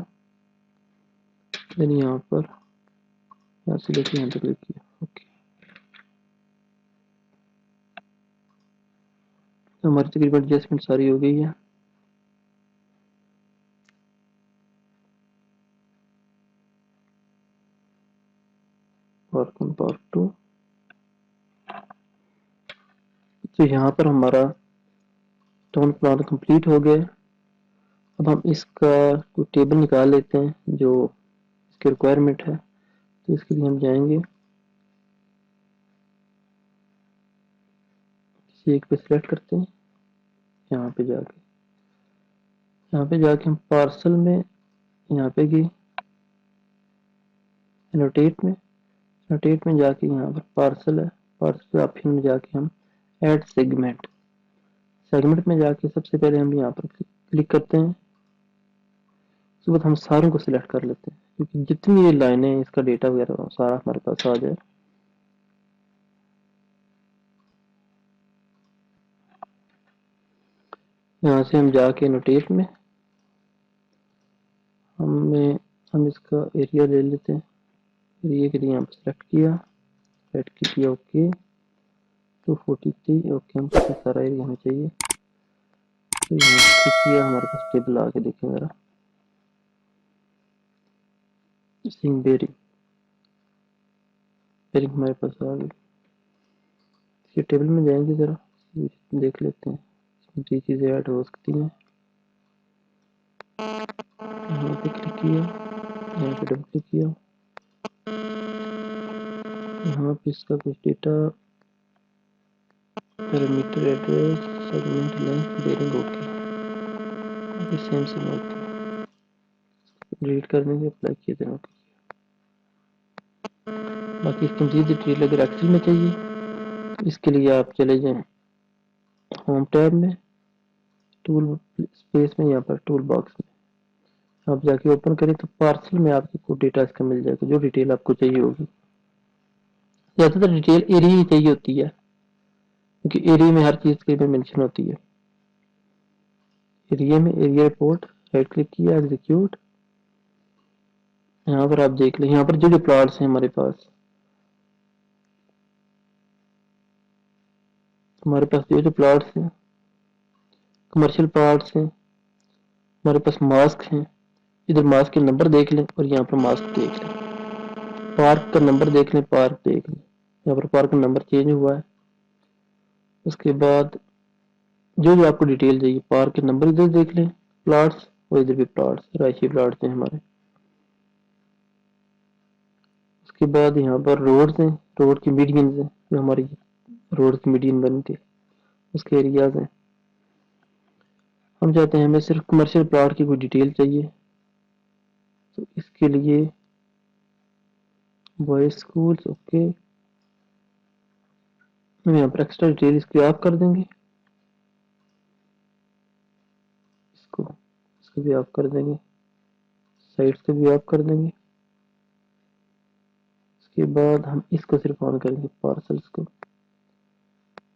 Speaker 2: देन यहाँ पर यहाँ से लेके यहाँ तक क्लिक किया, ओके। तो हमारी तकरीबन एडजस्टमेंट सारी हो गई है। पार्क 1, पार्क 2, तो यहाँ पर हमारा टाउन प्लान कंप्लीट हो गया। अब हम इसका कोई टेबल निकाल लेते हैं जो इसकी रिक्वायरमेंट है। तो इसके लिए हम जाएंगे, किसी एक पे सिलेक्ट करते हैं, यहाँ पे जाके हम पार्सल में यहाँ पे गए, एनोटेट में जाके यहाँ पर पार्सल है, पार्सल ऑप्शन में जाके हम ऐड सेगमेंट में जाके सबसे पहले हम यहाँ पर क्लिक करते हैं। उसके बाद हम सारों को सिलेक्ट कर लेते हैं, क्योंकि जितनी ये लाइनें हैं इसका डेटा वगैरह सारा हमारे पास आ जाए। यहाँ से हम जाके एनोटेट में हम इसका एरिया ले लेते हैं। एरिया के लिए यहाँ पर सेलेक्ट किया, ओके। 243, ओके। हमको सारा एरिया हमें चाहिए, तो यहाँ क्लिक किया, हमारे पास टेबल आके देखें जरा, सिंग बेरिंग हमारे पास आ गई। ये टेबल में जाएंगे, ज़रा देख लेते हैं इसमें ये चीज़ें ऐड हो सकती हैं। यहाँ पे क्लिक किया, यहाँ पे डबल क्लिक किया, यहाँ पे इसका कुछ data, parameter, address, segment, length, bearing, okay, same same okay, delete कर देंगे, अप्लाई किए देना ओके। बाकी इसकी मजीद डिटेल अगर एक्सेल में चाहिए तो इसके लिए आप चले जाएं होम टैब में, टूल स्पेस में, यहाँ पर टूल बॉक्स में आप जाके ओपन करें तो पार्सल में आपको डेटा इसका मिल जाएगा, जो डिटेल आपको चाहिए होगी। ज़्यादातर डिटेल एरिया ही चाहिए होती है, क्योंकि एरिया में हर चीज़ की मेंशन होती है। एरिया में एरिया रिपोर्ट, राइट क्लिक किया, एग्जीक्यूट। यहाँ पर आप देख लें, यहाँ पर जो प्लॉट्स हैं हमारे पास जो प्लॉट्स हैं, कमर्शियल प्लॉट्स हैं, हमारे पास मास्क हैं। इधर मास्क के नंबर देख लें और यहाँ पर मास्क देख लें, पार्क का नंबर देख लें, पार्क देख लें, यहाँ पर पार्क का नंबर चेंज हुआ है। उसके बाद जो आपको डिटेल चाहिए, पार्क के नंबर इधर देख लें, प्लॉट्स, और इधर भी प्लॉट्स, रायशी प्लॉट्स हैं हमारे। उसके बाद यहाँ पर रोड्स हैं, रोड की मीडियंस हैं, जो हमारी रोड की मीडियन बनती है, उसके एरियाज हैं। हम चाहते हैं हमें सिर्फ कमर्शियल प्लॉट की कोई डिटेल चाहिए, तो इसके लिए बॉयज स्कूल्स, ओके, हम यहाँ पर एक्स्ट्रा डिटेल इसकी ऑफ कर देंगे, इसको भी ऑफ कर देंगे, साइट्स को भी ऑफ कर देंगे। उसके बाद हम इसको सिर्फ ऑन करेंगे, पार्सल्स को।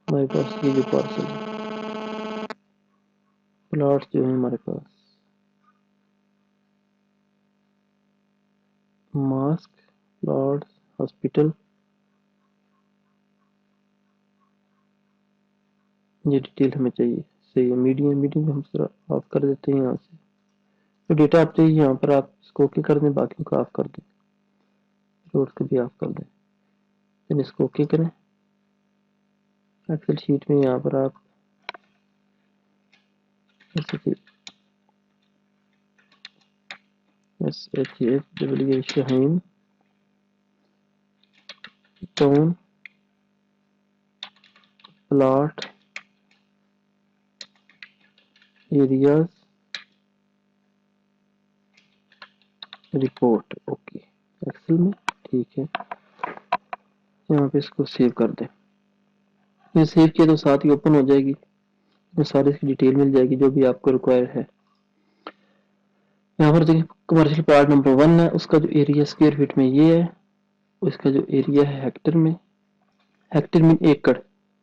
Speaker 2: हमारे पास ये जो पार्सल है, प्लॉट्स जो है हमारे पास, मास्क, प्लॉट्स, हॉस्पिटल, ये डिटेल हमें चाहिए। सही है, मीडियम हम थोड़ा ऑफ कर देते हैं। यहाँ से तो डेटा आप चाहिए यहाँ पर आप इसको ओके कर दें, बाकी को ऑफ कर दें, रोड्स को भी ऑफ कर दें, फिर इसको ओके करें। एक्सेल शीट में यहाँ पर आप Shaheen Town plot areas report, okay, Excel में ठीक है। यहाँ पे इसको सेव कर दें, ये सेव किया तो साथ ही ओपन हो जाएगी, इसमें सारी इसकी डिटेल मिल जाएगी जो भी आपको रिक्वायर है। यहाँ पर देखिए कमर्शियल प्लॉट नंबर 1 है, उसका जो एरिया स्क्वायर फीट में ये है, उसका जो एरिया है हेक्टर में, हेक्टर में एकड़,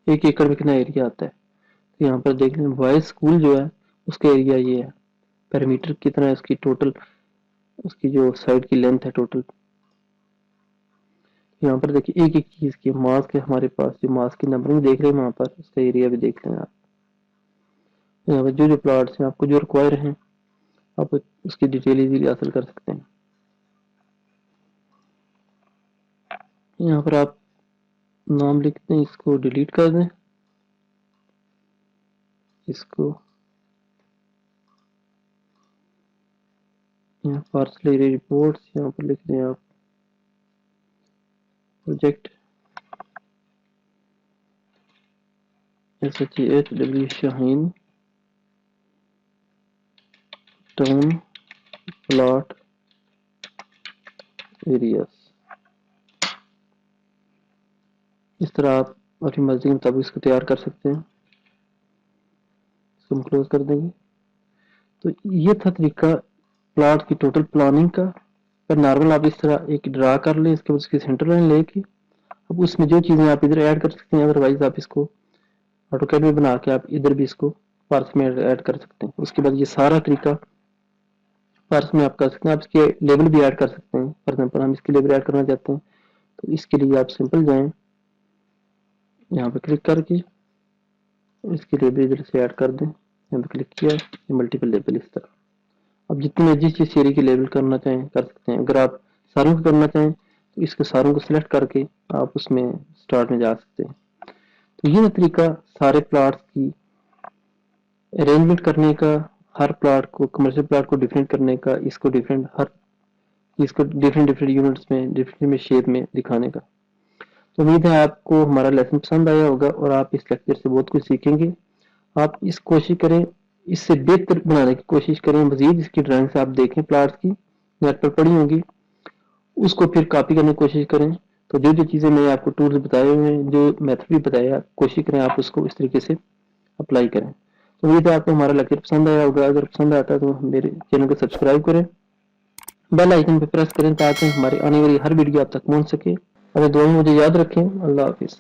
Speaker 2: 1 एकड़ में कितना एरिया आता है। तो यहाँ पर देख लें बॉयज स्कूल जो है उसका एरिया ये है, पैरामीटर कितना है उसकी, टोटल उसकी जो साइड की लेंथ है टोटल। यहाँ पर देखिए एक एक चीज की मास्क है हमारे पास, जो मास्क के नंबर में देख रहे हैं वहां पर उसका एरिया भी देख लें आप। यहाँ पर जो प्लॉट्स हैं आपको जो रिक्वायर हैं आप उसकी डिटेल इजीली हासिल कर सकते हैं। यहाँ पर आप नाम लिखते हैं, इसको डिलीट कर दें, इसको यहाँ पार्सल एरिया रिपोर्ट्स यहाँ पर लिख दें आप, project SHAHW Shaheen Town plot areas. इस तरह आप अपनी मर्जी के मुताबिक इसको तैयार कर सकते हैं। इसको हम क्लोज कर देंगे। तो ये था तरीका प्लॉट की टोटल प्लानिंग का। पर नॉर्मल आप इस तरह एक ड्रा कर लें, इसके बाद उसकी सेंटर लाइन लेके अब उसमें जो चीज़ें आप इधर ऐड कर सकते हैं, अदरवाइज आप इसको ऑटोकैड में बना के आप इधर भी इसको पार्स में ऐड कर सकते हैं। उसके बाद ये सारा तरीका पार्स में आप कर सकते हैं। आप इसके लेबल भी ऐड कर सकते हैं। फॉर एग्जाम्पल हम इसके लेबल ऐड करना चाहते हैं तो इसके लिए आप सिंपल जाएं, यहाँ पे क्लिक करके इसके लेबल इधर से ऐड कर दें, यहाँ पे क्लिक किया, ये मल्टीपल लेबल इस तरह। अब जितने जिस चीज एरिया के लेबल करना चाहें कर सकते हैं। अगर आप सारों को करना चाहें तो इसके सारों को सिलेक्ट करके आप उसमें स्टार्ट में जा सकते हैं। तो ये तरीका सारे प्लाट्स की अरेंजमेंट करने का, हर प्लाट को, कमर्शियल प्लाट को डिफरेंट करने का, इसको डिफरेंट डिफरेंट यूनिट्स में, डिफरेंट शेप में दिखाने का। तो उम्मीद है आपको हमारा लेसन पसंद आया होगा और आप इस लेक्चर से बहुत कुछ सीखेंगे। आप इस कोशिश करें, इससे बेहतर बनाने की कोशिश करें। मजीद इसकी ड्राइंग्स आप देखें, प्लाट्स की नेट पर पड़ी होंगी, उसको फिर कॉपी करने की कोशिश करें। तो जो जो चीज़ें मैंने आपको टूल्स बताए हुए हैं, जो मेथड भी बताया, कोशिश करें आप उसको इस तरीके से अप्लाई करें। तो उम्मीद है आपको हमारा लेक्चर पसंद आया होगा। अगर पसंद आता है तो मेरे चैनल को सब्सक्राइब करें, बेल आइकन पर प्रेस करें ताकि हमारी आने वाली हर वीडियो आप तक पहुंच सके। अगर दुआ में मुझे याद रखें। अल्लाह हाफिज़।